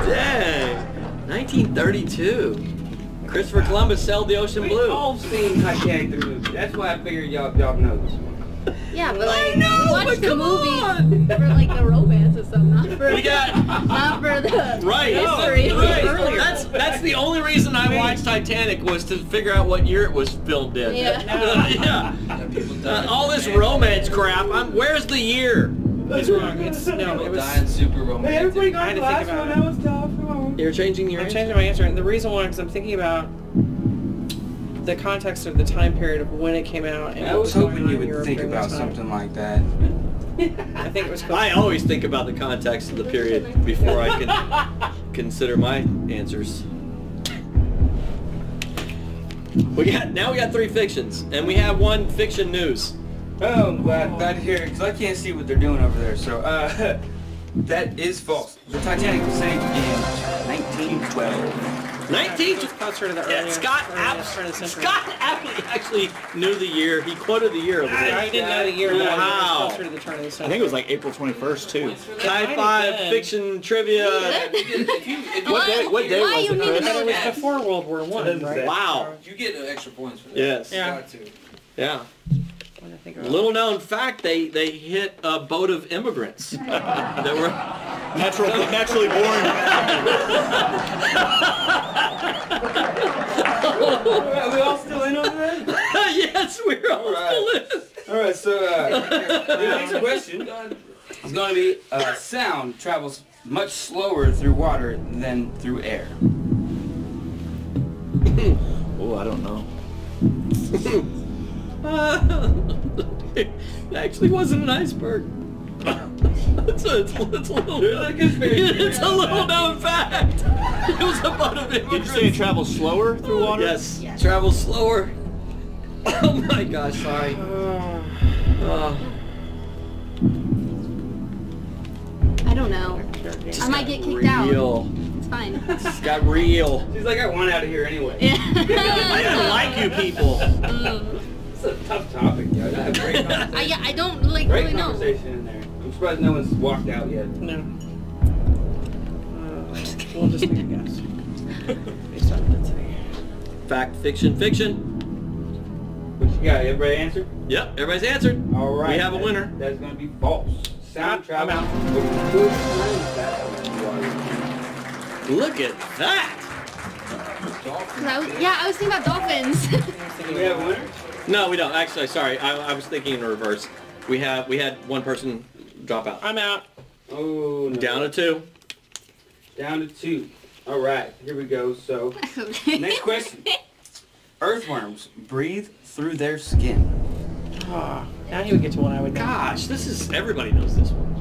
dang. 1932. Christopher Columbus sailed the ocean We've blue. all seen Titanic the movie. That's why I figured y'all know this one. Yeah, but like know, watch but the come movie for like the romance or something, not for We got- not for the Right. history. Right. That's the only reason I watched Titanic was to figure out what year it was filmed in. Yeah. Yeah. All this romance crap. Where's the year? He's wrong. It's no. It was. Dying super romantic. Everybody I got had the to think last about one. it. That was tough. Come on. You're changing your I'm answer? changing my answer, and the reason why is I'm thinking about the context of the time period of when it came out. And I what was going hoping on you in would Europe think during about that time. something like that. I think it was. I always think about the context of the period before I can consider my answers. We got 3 fictions, and we have 1 fiction news. Oh, I'm glad to hear it, because I can't see what they're doing over there. So, that is false. The Titanic sank in 1912. 19. Closer to the Yeah, earlier, Scott earlier turn of the century. Apley actually knew the year. He quoted the year of the I day. didn't know the year, but I Wow. was closer to the turn of the century. I think it was like April 21st too. High 5 fiction trivia. What day Why was you it, need to Chris? know It was that? before World War One, right? Wow. You get extra points for that. Yes. Yeah. Got to. Yeah. When I think about Little known fact, they hit a boat of immigrants that were Naturally born. Are we all still in over there? yes, we're all still in. Alright, so, the next question is going to be, sound travels much slower through water than through air. Oh, I don't know. It actually wasn't an iceberg. It's a little known fact. It was a boat of Did you immigrants. say it travels slower through water? Yes, travels slower. Oh my gosh, sorry. I don't know. I might get kicked out. It's fine. It's got real. She's like, I want out of here anyway. I didn't like you people. It's a tough topic, yo. That's a great conversation. I don't like Great really know. conversation in there. I'm surprised no one's walked out yet. No. We'll just take a guess. Based on density. Fact, fiction, fiction. What you got? Everybody answered? Yep, everybody's answered. All right. We have a winner. That's going to be false. Sound I'm travels out. over 4 times faster than water. Look at that. I was thinking about dolphins. Do we have a winner? No, we don't. Actually, sorry. I was thinking in reverse. We had 1 person drop out. I'm out. Oh, no. Down to 2. Down to 2. All right. Here we go. So, next question. Earthworms breathe through their skin. Oh, now he would get to one I would know. Gosh, everybody knows this one.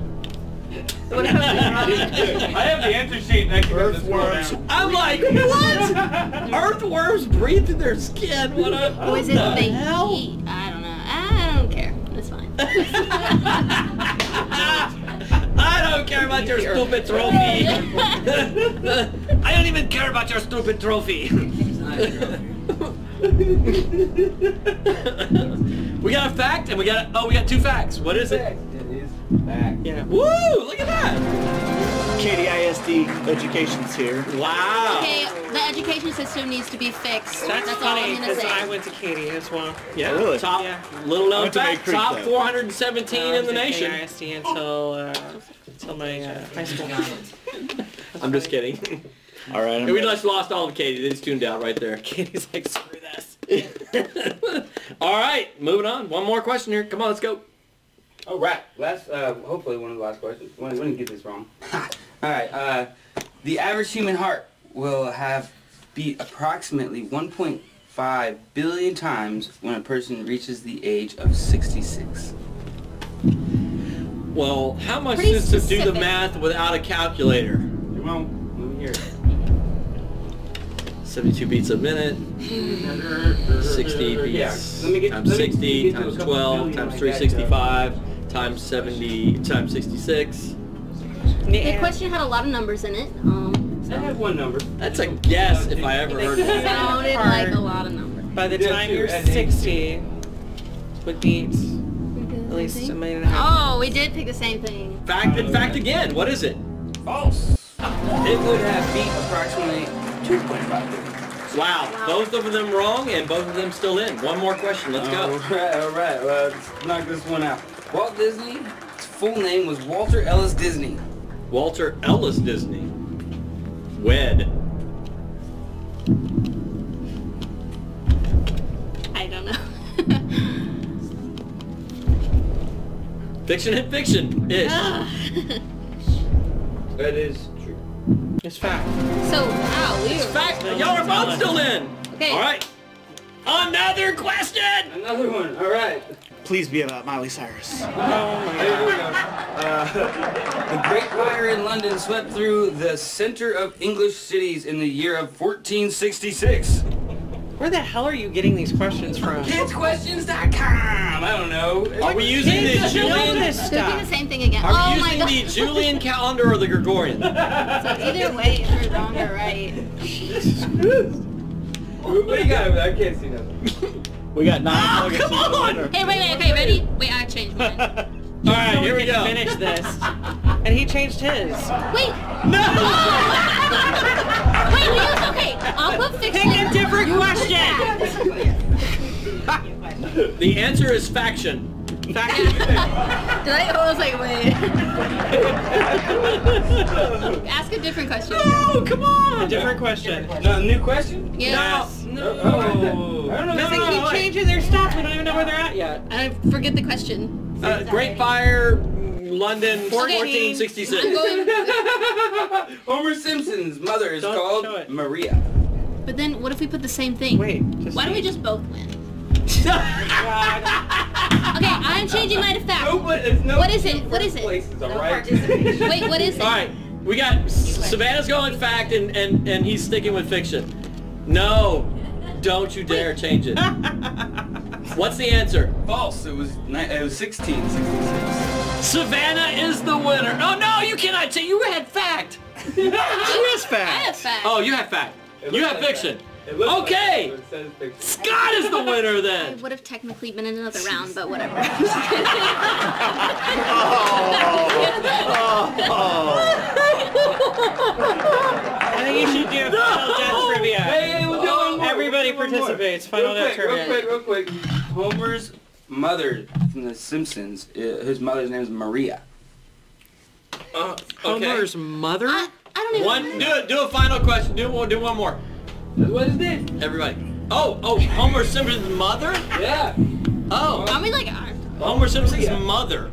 I have the answer sheet next to Earthworms. I'm like, what? Earthworms breathe through their skin. What a Was it what the they hell? eat? I don't know. I don't care. It's fine. I don't care about your stupid trophy. I don't even care about your stupid trophy. We got a fact and we got two facts. What is it? It is fact. Yeah. Woo! Look at that. Katie ISD Education's here. Wow. Okay, the education system needs to be fixed. That's all I'm funny gonna because say. I went to Katie as well. Yeah. Really? Top. Yeah. Little known went to fact. Bay Creek, Top though. 417 in the nation. ISD until my high school. I'm just kidding. All right. And we just lost all of Katie. They just tuned out right there. Katie's like, screw this. All right, moving on. One more question here. Come on, let's go. All right. Last, hopefully one of the last questions. We didn't get this wrong. All right. The average human heart will have beat approximately 1.5 billion times when a person reaches the age of 66. Well, how much Pretty is to do the specific. math without a calculator? Come on, let me hear it. 72 beats a minute. 60 beats Yeah, let me get- times let me 60 get to a times couple 12 billion times like 365 times 70 times 66. The question had a lot of numbers in it. I have one number. That's a guess if I ever heard It it. sounded like a lot of numbers. By the Yeah, time too, you're at age 60, would beat at least $1.5 million. Oh, we did pick the same thing. Fact and fact again. What is it? False. It would have beat approximately 2.5 billion. Wow. Both of them wrong and both of them still in. One more question. Let's go. All right. Well, let's knock this one out. Walt Disney's full name was Walter Ellis Disney. Walter Ellis Disney. Wed. I don't know. Fiction and fiction-ish. That is true. It's fact. So, wow, we It's were... fact. Y'all are both still in. Okay. All right. Another question. Another one. All right. Please be about Miley Cyrus. Oh my Here we god. go. The Great Fire in London swept through the center of English cities in the year of 1466. Where the hell are you getting these questions from? Kidsquestions.com. I don't know. Are we using the Kids know Julian? this So we do the stuff. same thing again. Are Oh we my using god. the Julian calendar or the Gregorian? So either way, if we're wrong or right. What do you got? I can't see nothing. We got 9 Oh, nuggets come in the on! winner. Hey, wait, okay, ready? Wait, I changed mine. All right, here we can go. Finish this. And he changed his. Wait. No! Wait, we use, okay, I'll put fiction. Pick a different question. The answer is faction. Did I was like, wait. Ask a different question. Oh, come on! A different question. No, new question? Yes. No. I don't know. Because they keep changing their stuff. We don't even know where they're at yet. I forget the question. Great Fire, London, Okay. 1466. I'm going, Homer Simpson's mother is Don't called show it. Maria. but then what if we put the same thing? Wait. Just Why don't we just both win? God. Okay, I'm changing mine to fact. No, What is it? What is it? places, all right? Wait, what is it? All right, we got Savannah's going fact and he's sticking with fiction. No, don't you dare change it. What's the answer? False. It was 1666. Savannah is the winner. Oh no, you cannot change. You had fact. She is I have fact. fact. Oh, you have fact. It You looks have like fiction. that. It looks like Okay. that, but it says fiction. Scott is the winner I then. would have technically been in another round, but whatever. I think you should do a final death trivia. Hey, we'll do one more. Everybody We'll do one more. participates. Final death trivia. Real quick. Homer's mother from The Simpsons, his mother's name is Maria. Homer's mother? I don't even One. Do a final question. Do one more. That's what it is. Everybody. Oh, Homer Simpson's mother? Yeah. Oh, Are we like, Homer Simpson's Maria. mother's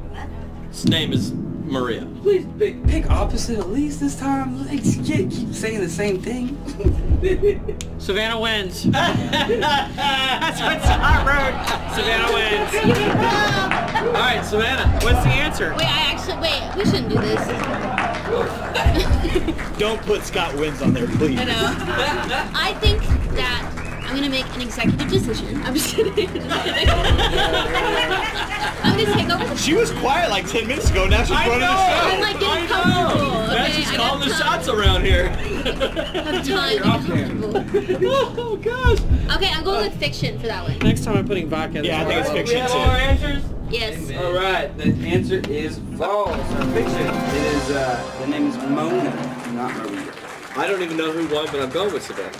name is Maria. Please pick opposite at least this time. Like, keep saying the same thing. Savannah wins. That's what Scott wrote. Savannah wins. All right, Savannah. What's the answer? wait, we shouldn't do this. Don't put Scott wins on there, please. I know. I think that I'm gonna make an executive decision. I'm just kidding. I'm gonna take over the She was quiet like 10 minutes ago. Now she's running the show. I'm like getting comfortable. That's Okay, just I calling got the time. shots around here. I have time to get comfortable. Oh gosh. Okay, I'm going with fiction for that one. Next time I'm putting vodka in Yeah, I think it's We fiction have all our too. answers? Yes. All right, the answer is false, or fiction. It is, the name is Mona, not Maria. I don't even know who won, but I'm going with Savannah.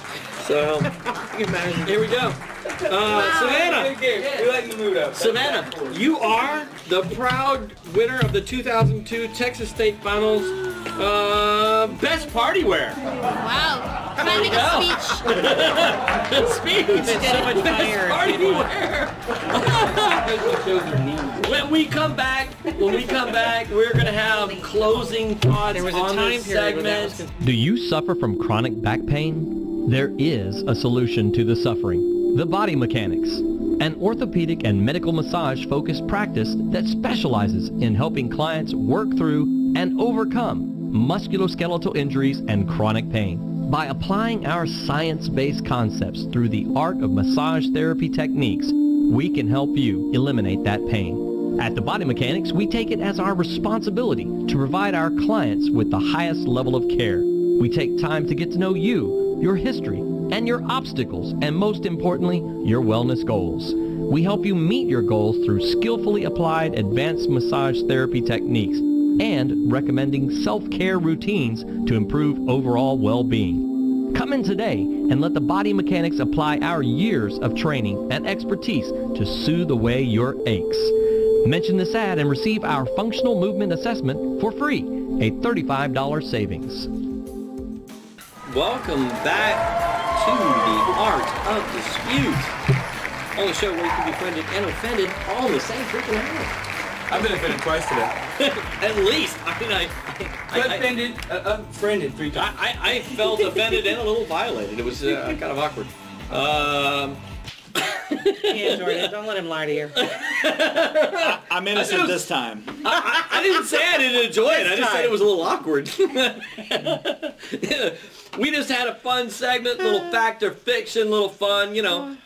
So, here we go. Savannah. We like the mood up. Savannah, you are the proud winner of the 2002 Texas State Finals Best Party Wear. Wow. Can I make a speech? Speech. so much fire. Best Party Wear. When we come back, we're gonna have closing thoughts There was a on time this period where that was segment. Do you suffer from chronic back pain? There is a solution to the suffering. The Body Mechanics, an orthopedic and medical massage focused practice that specializes in helping clients work through and overcome musculoskeletal injuries and chronic pain. By applying our science-based concepts through the art of massage therapy techniques, we can help you eliminate that pain. At The Body Mechanics, we take it as our responsibility to provide our clients with the highest level of care. We take time to get to know you, your history, and your obstacles, and most importantly, your wellness goals. We help you meet your goals through skillfully applied advanced massage therapy techniques and recommending self-care routines to improve overall well-being. Come in today and let The Body Mechanics apply our years of training and expertise to soothe away your aches. Mention this ad and receive our functional movement assessment for free, a $35 savings. Welcome back to the Art of Dispute. On the show where you can be friended and offended all in the same freaking hour. I've been offended twice today. At least. I mean, Offended, unfriended 3 times. I felt offended and a little violated. It was kind of awkward. Yeah, Jordan, don't let him lie to you. I'm innocent this time. I didn't say I didn't enjoy it. I just said it was a little awkward. We just had a fun segment, little fact or fiction, little fun, you know.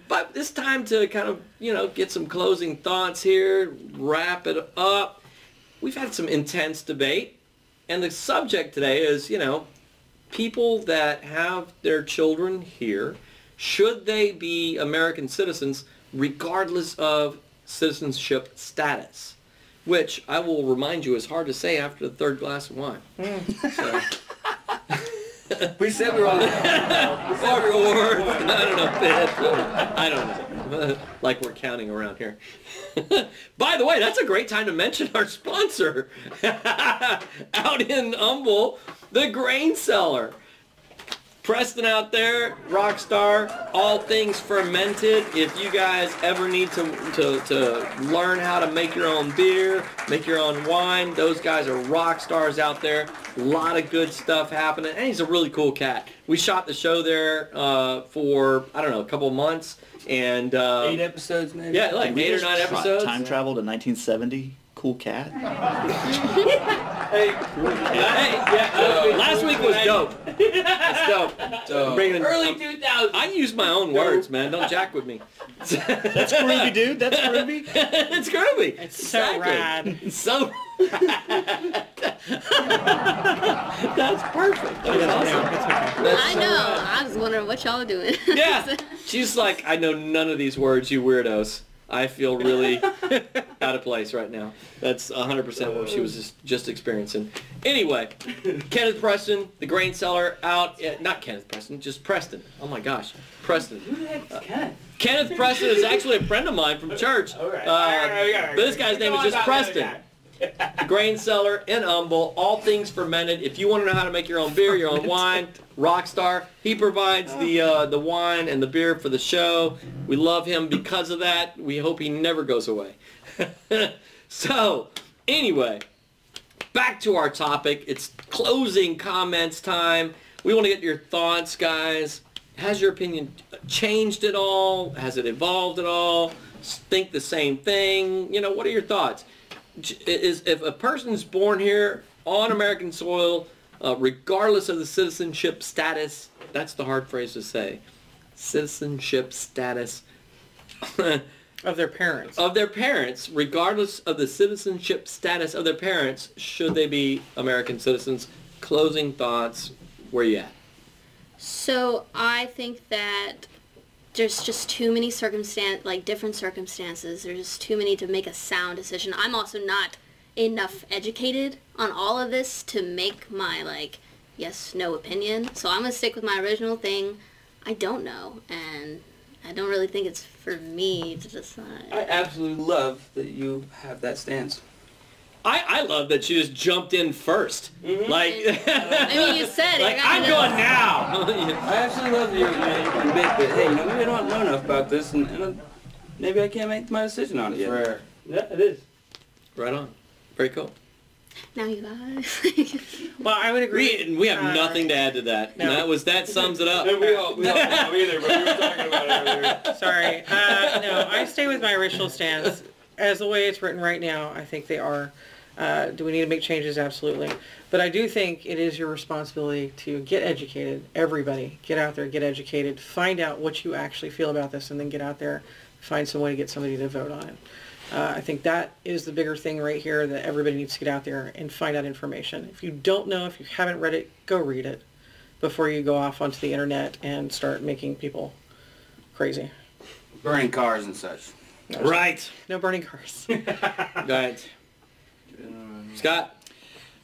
But it's time to kind of, you know, get some closing thoughts here, wrap it up. We've had some intense debate, and the subject today is, you know, people that have their children here, should they be American citizens regardless of citizenship status? Which I will remind you is hard to say after the third glass of wine. So. We said we were on Or, I don't know, I don't know. Like we're counting around here. By the way, that's a great time to mention our sponsor out in Humble, the Grain Cellar. Preston out there, rock star, all things fermented. If you guys ever need to learn how to make your own beer, make your own wine, those guys are rock stars out there. A lot of good stuff happening, and he's a really cool cat. We shot the show there for, I don't know, a couple of months, and 8 episodes maybe? yeah, like 8 or 9 episodes. Time travel to 1970. Cool cat. Hey, last week was dope. It's dope. Early 2000s. I use my own words, man. Don't jack with me. That's groovy, dude. That's groovy. It's groovy. It's so rad. It's so rad. That's perfect. That's awesome. I know. I was wondering what y'all are doing. Yeah. She's like, I know none of these words, you weirdos. I feel really out of place right now. That's 100% what she was just experiencing. Anyway, Kenneth Preston, the Grain Cellar out at, not Kenneth Preston, just Preston. Oh my gosh, Preston. Who the heck is Kenneth? Kenneth Preston is actually a friend of mine from church. But this guy's name is just Preston. The Grain Cellar in Humble, all things fermented. If you want to know how to make your own beer, your own wine, Rockstar. He provides the wine and the beer for the show. We love him because of that. We hope he never goes away. So, anyway, back to our topic. It's closing comments time. We want to get your thoughts, guys. Has your opinion changed at all? Has it evolved at all? Think the same thing? You know, what are your thoughts? If a person's born here on American soil, regardless of the citizenship status, that's the hard phrase to say. citizenship status Of their parents. of their parents, regardless of the citizenship status of their parents, should they be American citizens? Closing thoughts, where you at? So I think that there's just too many different circumstances. There's just too many to make a sound decision. I'm also not enough educated on all of this to make my yes, no opinion. So I'm gonna stick with my original thing. I don't know, and I don't really think it's for me to decide. I absolutely love that you have that stance. I love that she just jumped in first. Mm-hmm. I mean, you said it. I'm going now. I absolutely love your bit, but hey, maybe I don't know enough about this, and maybe I can't make my decision on it yet. Rare. Yeah, it is. Right on. Very cool. Now you guys. Well, I would agree. We have nothing to add to that. No. That sums it up. We all know either, but we were talking about it earlier. Sorry. No, I stay with my original stance. As the way it's written right now, I think they are. Do we need to make changes? Absolutely. But I do think it is your responsibility to get educated. Everybody, get out there, get educated, find out what you actually feel about this, and then get out there, find some way to get somebody to vote on it. I think that is the bigger thing right here, that everybody needs to get out there and find out information. If you don't know, if you haven't read it, go read it before you go off onto the internet and start making people crazy. Burning cars and such. Right. No burning cars. Right. Scott?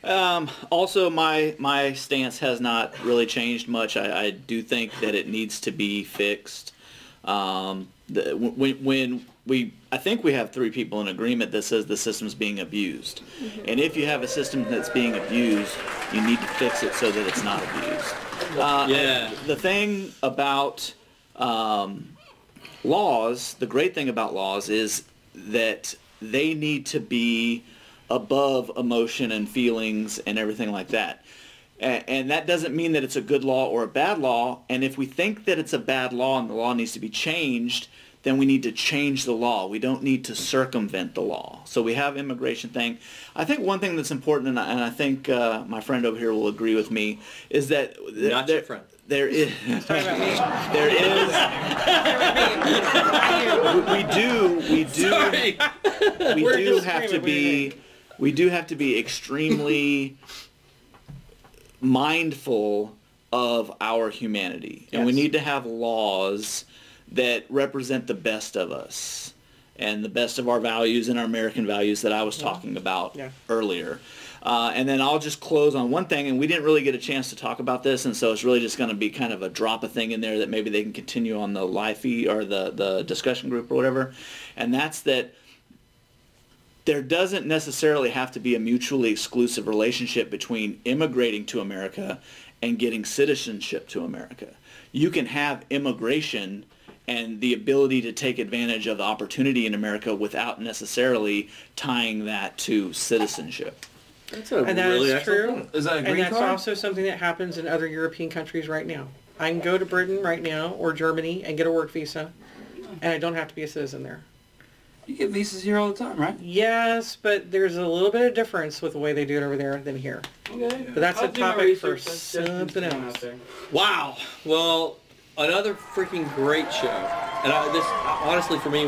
Also, my stance has not really changed much. I do think that it needs to be fixed. I think we have 3 people in agreement that says the system's being abused. Mm-hmm. And if you have a system that's being abused, you need to fix it so that it's not abused. The thing about laws, the great thing about laws is that they need to be above emotion and feelings and everything like that. And that doesn't mean that it's a good law or a bad law. And if we think that it's a bad law and the law needs to be changed, then we need to change the law. We don't need to circumvent the law. So we have immigration thing. I think one thing that's important, and I think my friend over here will agree with me, is that Not your friend. There is. Sorry about me. There is. Sorry. We do have to be extremely mindful of our humanity, and we need to have laws that represent the best of us and the best of our values and our American values that I was talking about earlier. And then I'll just close on one thing, and we didn't really get a chance to talk about this, and so it's really just going to be kind of a drop a thing in there that maybe they can continue on the live feed or the discussion group or whatever, and that's that there doesn't necessarily have to be a mutually exclusive relationship between immigrating to America and getting citizenship to America. You can have immigration and the ability to take advantage of the opportunity in America without necessarily tying that to citizenship. That's a And that really is true. excellent. Is that a green And that's card? also something that happens in other European countries right now. I can go to Britain right now or Germany and get a work visa, and I don't have to be a citizen there. You get visas here all the time, right? Yes, but there's a little bit of difference with the way they do it over there than here. Okay. But that's I'll a do my topic for research. That's just something going else. out there. Wow. Well, another freaking great show. And this, honestly, for me,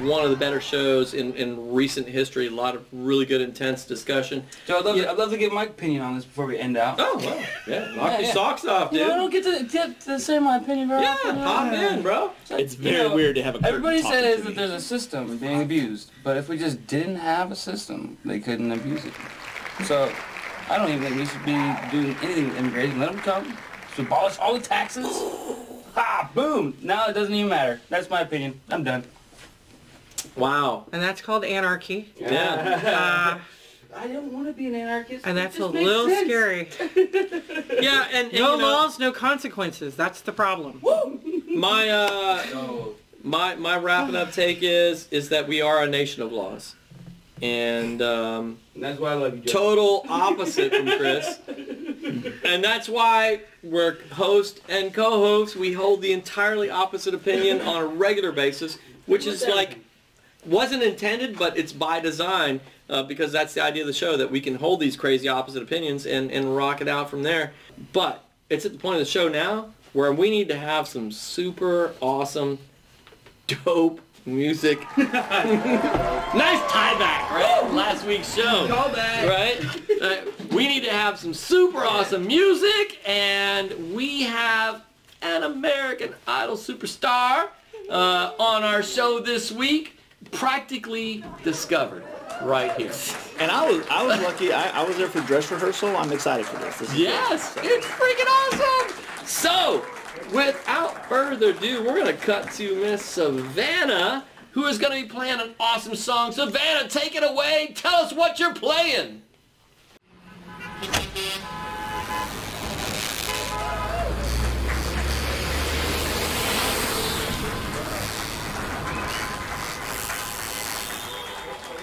one of the better shows in recent history. A lot of really good, intense discussion. So I'd love to get my opinion on this before we end out. Oh, well, yeah. Knock your socks off, dude. You know, I don't get to say my opinion very often. Hop in, bro. It's very weird to have a curtain Everybody talking says to that me. there's a system being abused, but if we just didn't have a system, they couldn't abuse it. So I don't even think we should be doing anything with immigration. Let them come. Just abolish all the taxes. Ha! Boom! Now it doesn't even matter. That's my opinion. I'm done. Wow. And that's called anarchy. Yeah. I don't want to be an anarchist. And It that's a just makes little sense. scary. Yeah, and No you know, laws, no consequences. That's the problem. my wrapping up take is that we are a nation of laws. And That's why I love you, Joe. total opposite from Chris. And that's why we're host and co-host. We hold the entirely opposite opinion on a regular basis, which is like, wasn't intended, but it's by design, because that's the idea of the show, that we can hold these crazy opposite opinions and rock it out from there. But it's at the point of the show now where we need to have some super awesome, dope music. Nice tie back, right? Last week's show. Call back. Right? We need to have some super awesome music, and we have an American Idol superstar on our show this week, practically discovered right here. And I was lucky. I was there for dress rehearsal. I'm excited for this. Yes, it's freaking awesome. So, without further ado, we're going to cut to Miss Savannah, who is going to be playing an awesome song. Savannah, take it away. Tell us what you're playing.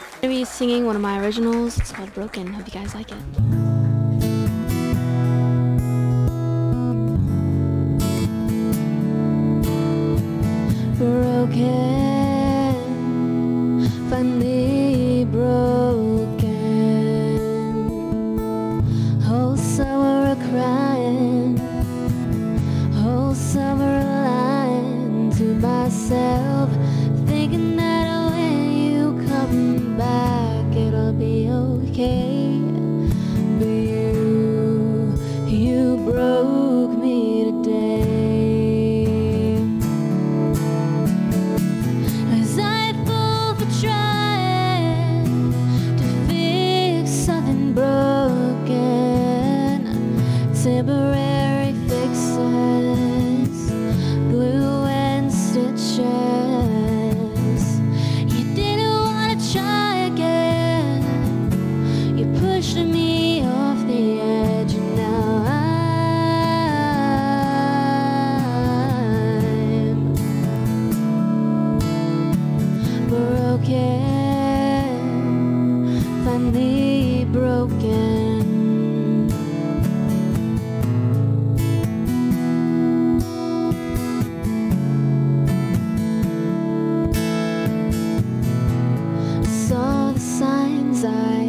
I'm going to be singing one of my originals. It's called Broken. Hope you guys like it. Broken, finally broken. Whole summer crying, whole summer lying to myself, thinking that when you come back it'll be okay. But you broke me today. Temporary fixes, glue and stitches. You didn't want to try again. You pushed me off the edge, and now I'm broken, finally broken. I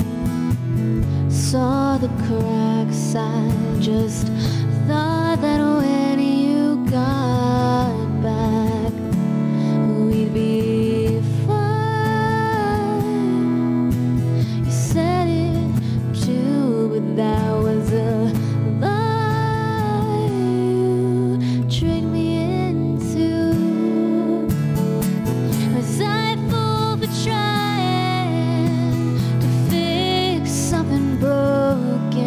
saw the cracks. I just thought that when you got back we'd be fine. You said it too, but that was a lie you tricked me into. Was I fool for trying broken?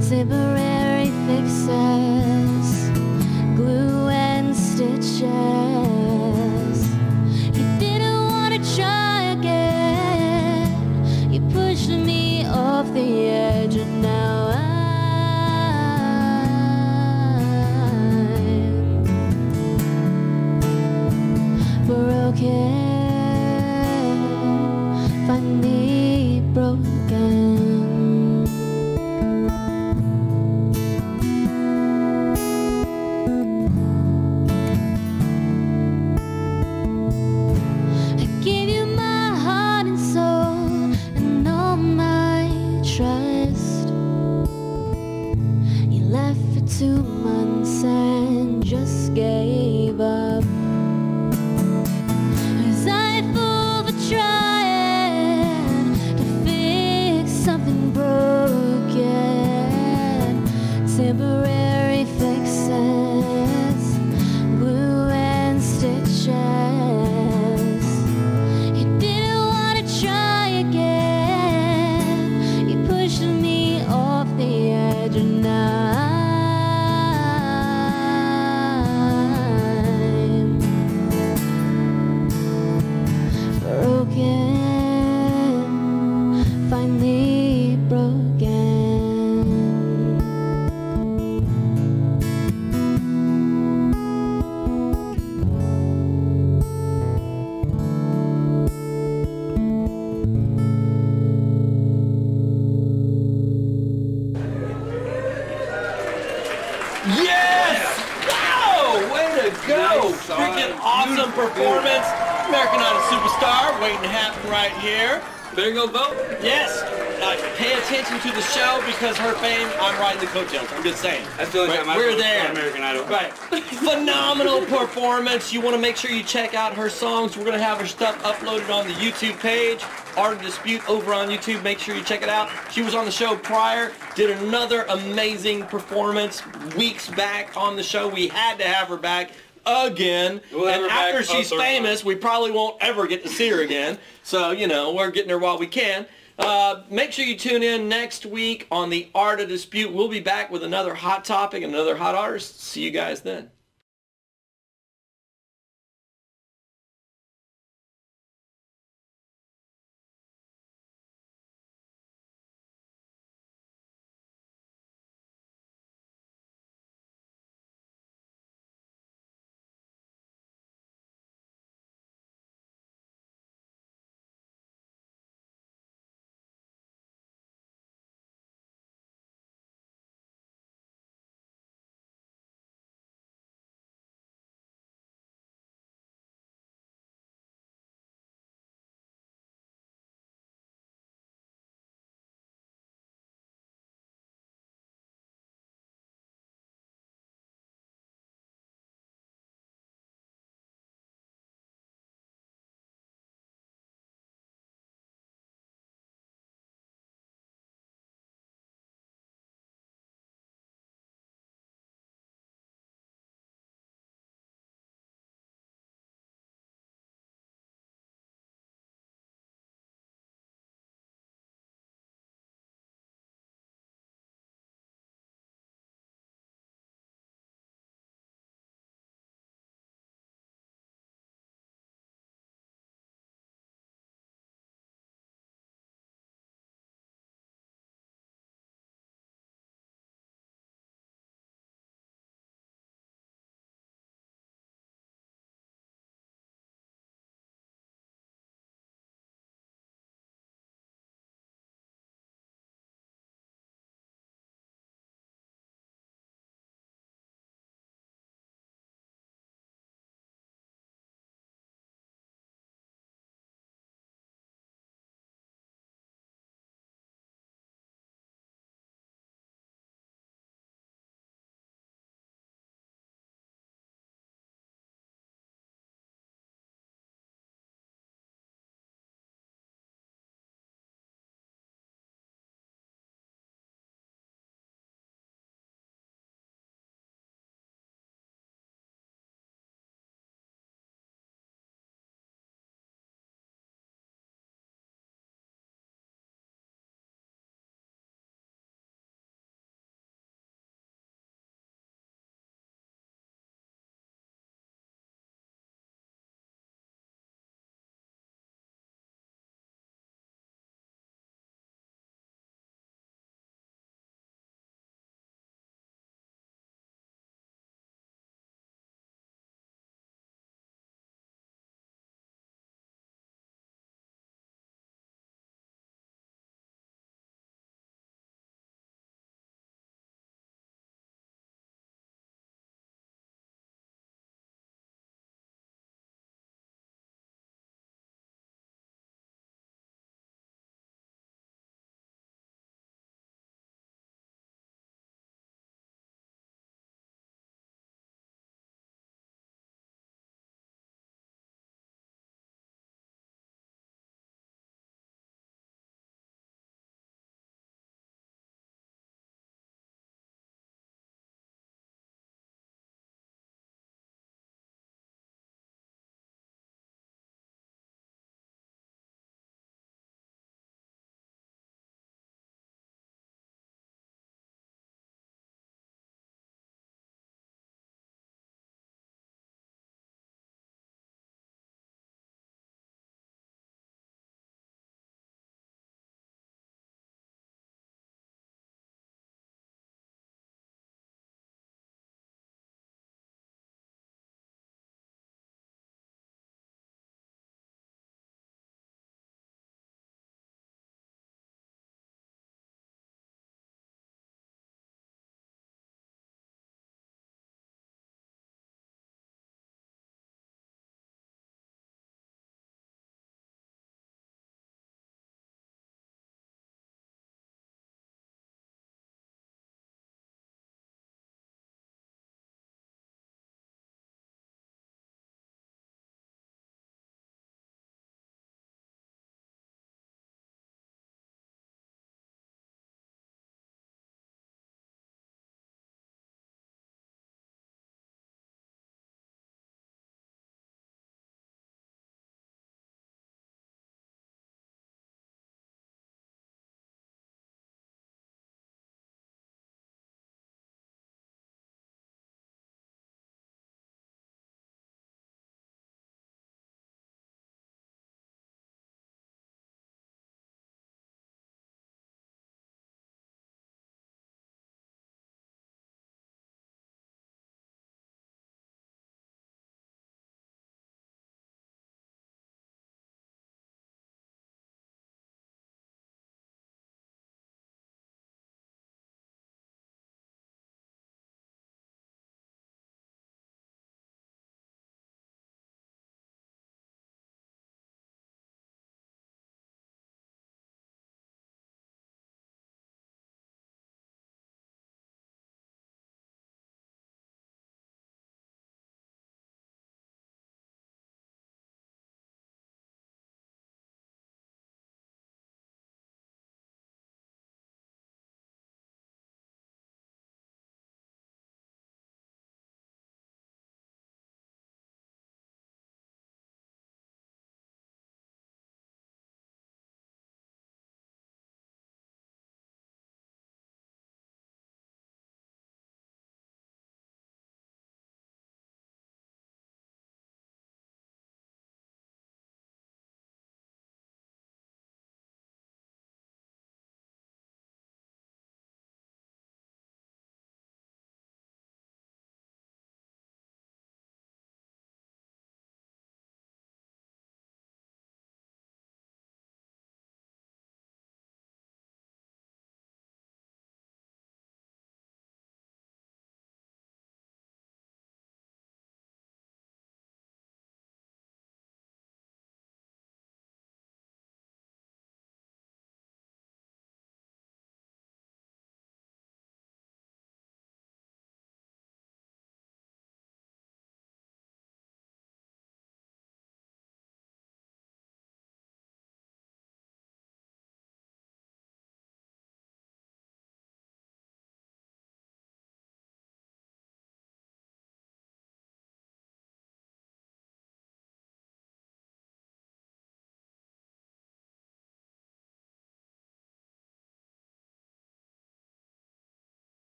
Temporary fixes, glue and stitches. You didn't want to try again. You pushed me off the edge, and now I'm broken, finally broken. You left for 2 months and just gave up. Was I fool for trying to fix something broken? Temporary fixes, glue and stitches. You didn't want to try again. You pushed me off the edge, and now I'm broken, finally broken. Yes! Wow! Way to go! Nice, Freaking awesome performance. American Idol superstar waiting to happen right here. Better go vote. Yes. pay attention to the show because her fame, I'm riding the coattails. I'm just saying. That's the only time I We're vote there. for American Idol. Right. Phenomenal performance. You want to make sure you check out her songs. We're going to have her stuff uploaded on the YouTube page. Art of Dispute over on YouTube. Make sure you check it out. She was on the show prior. Did another amazing performance weeks back on the show. We had to have her back again. And after she's famous, we probably won't ever get to see her again. So, you know, we're getting her while we can. Make sure you tune in next week on the Art of Dispute. We'll be back with another hot topic and another hot artist. See you guys then.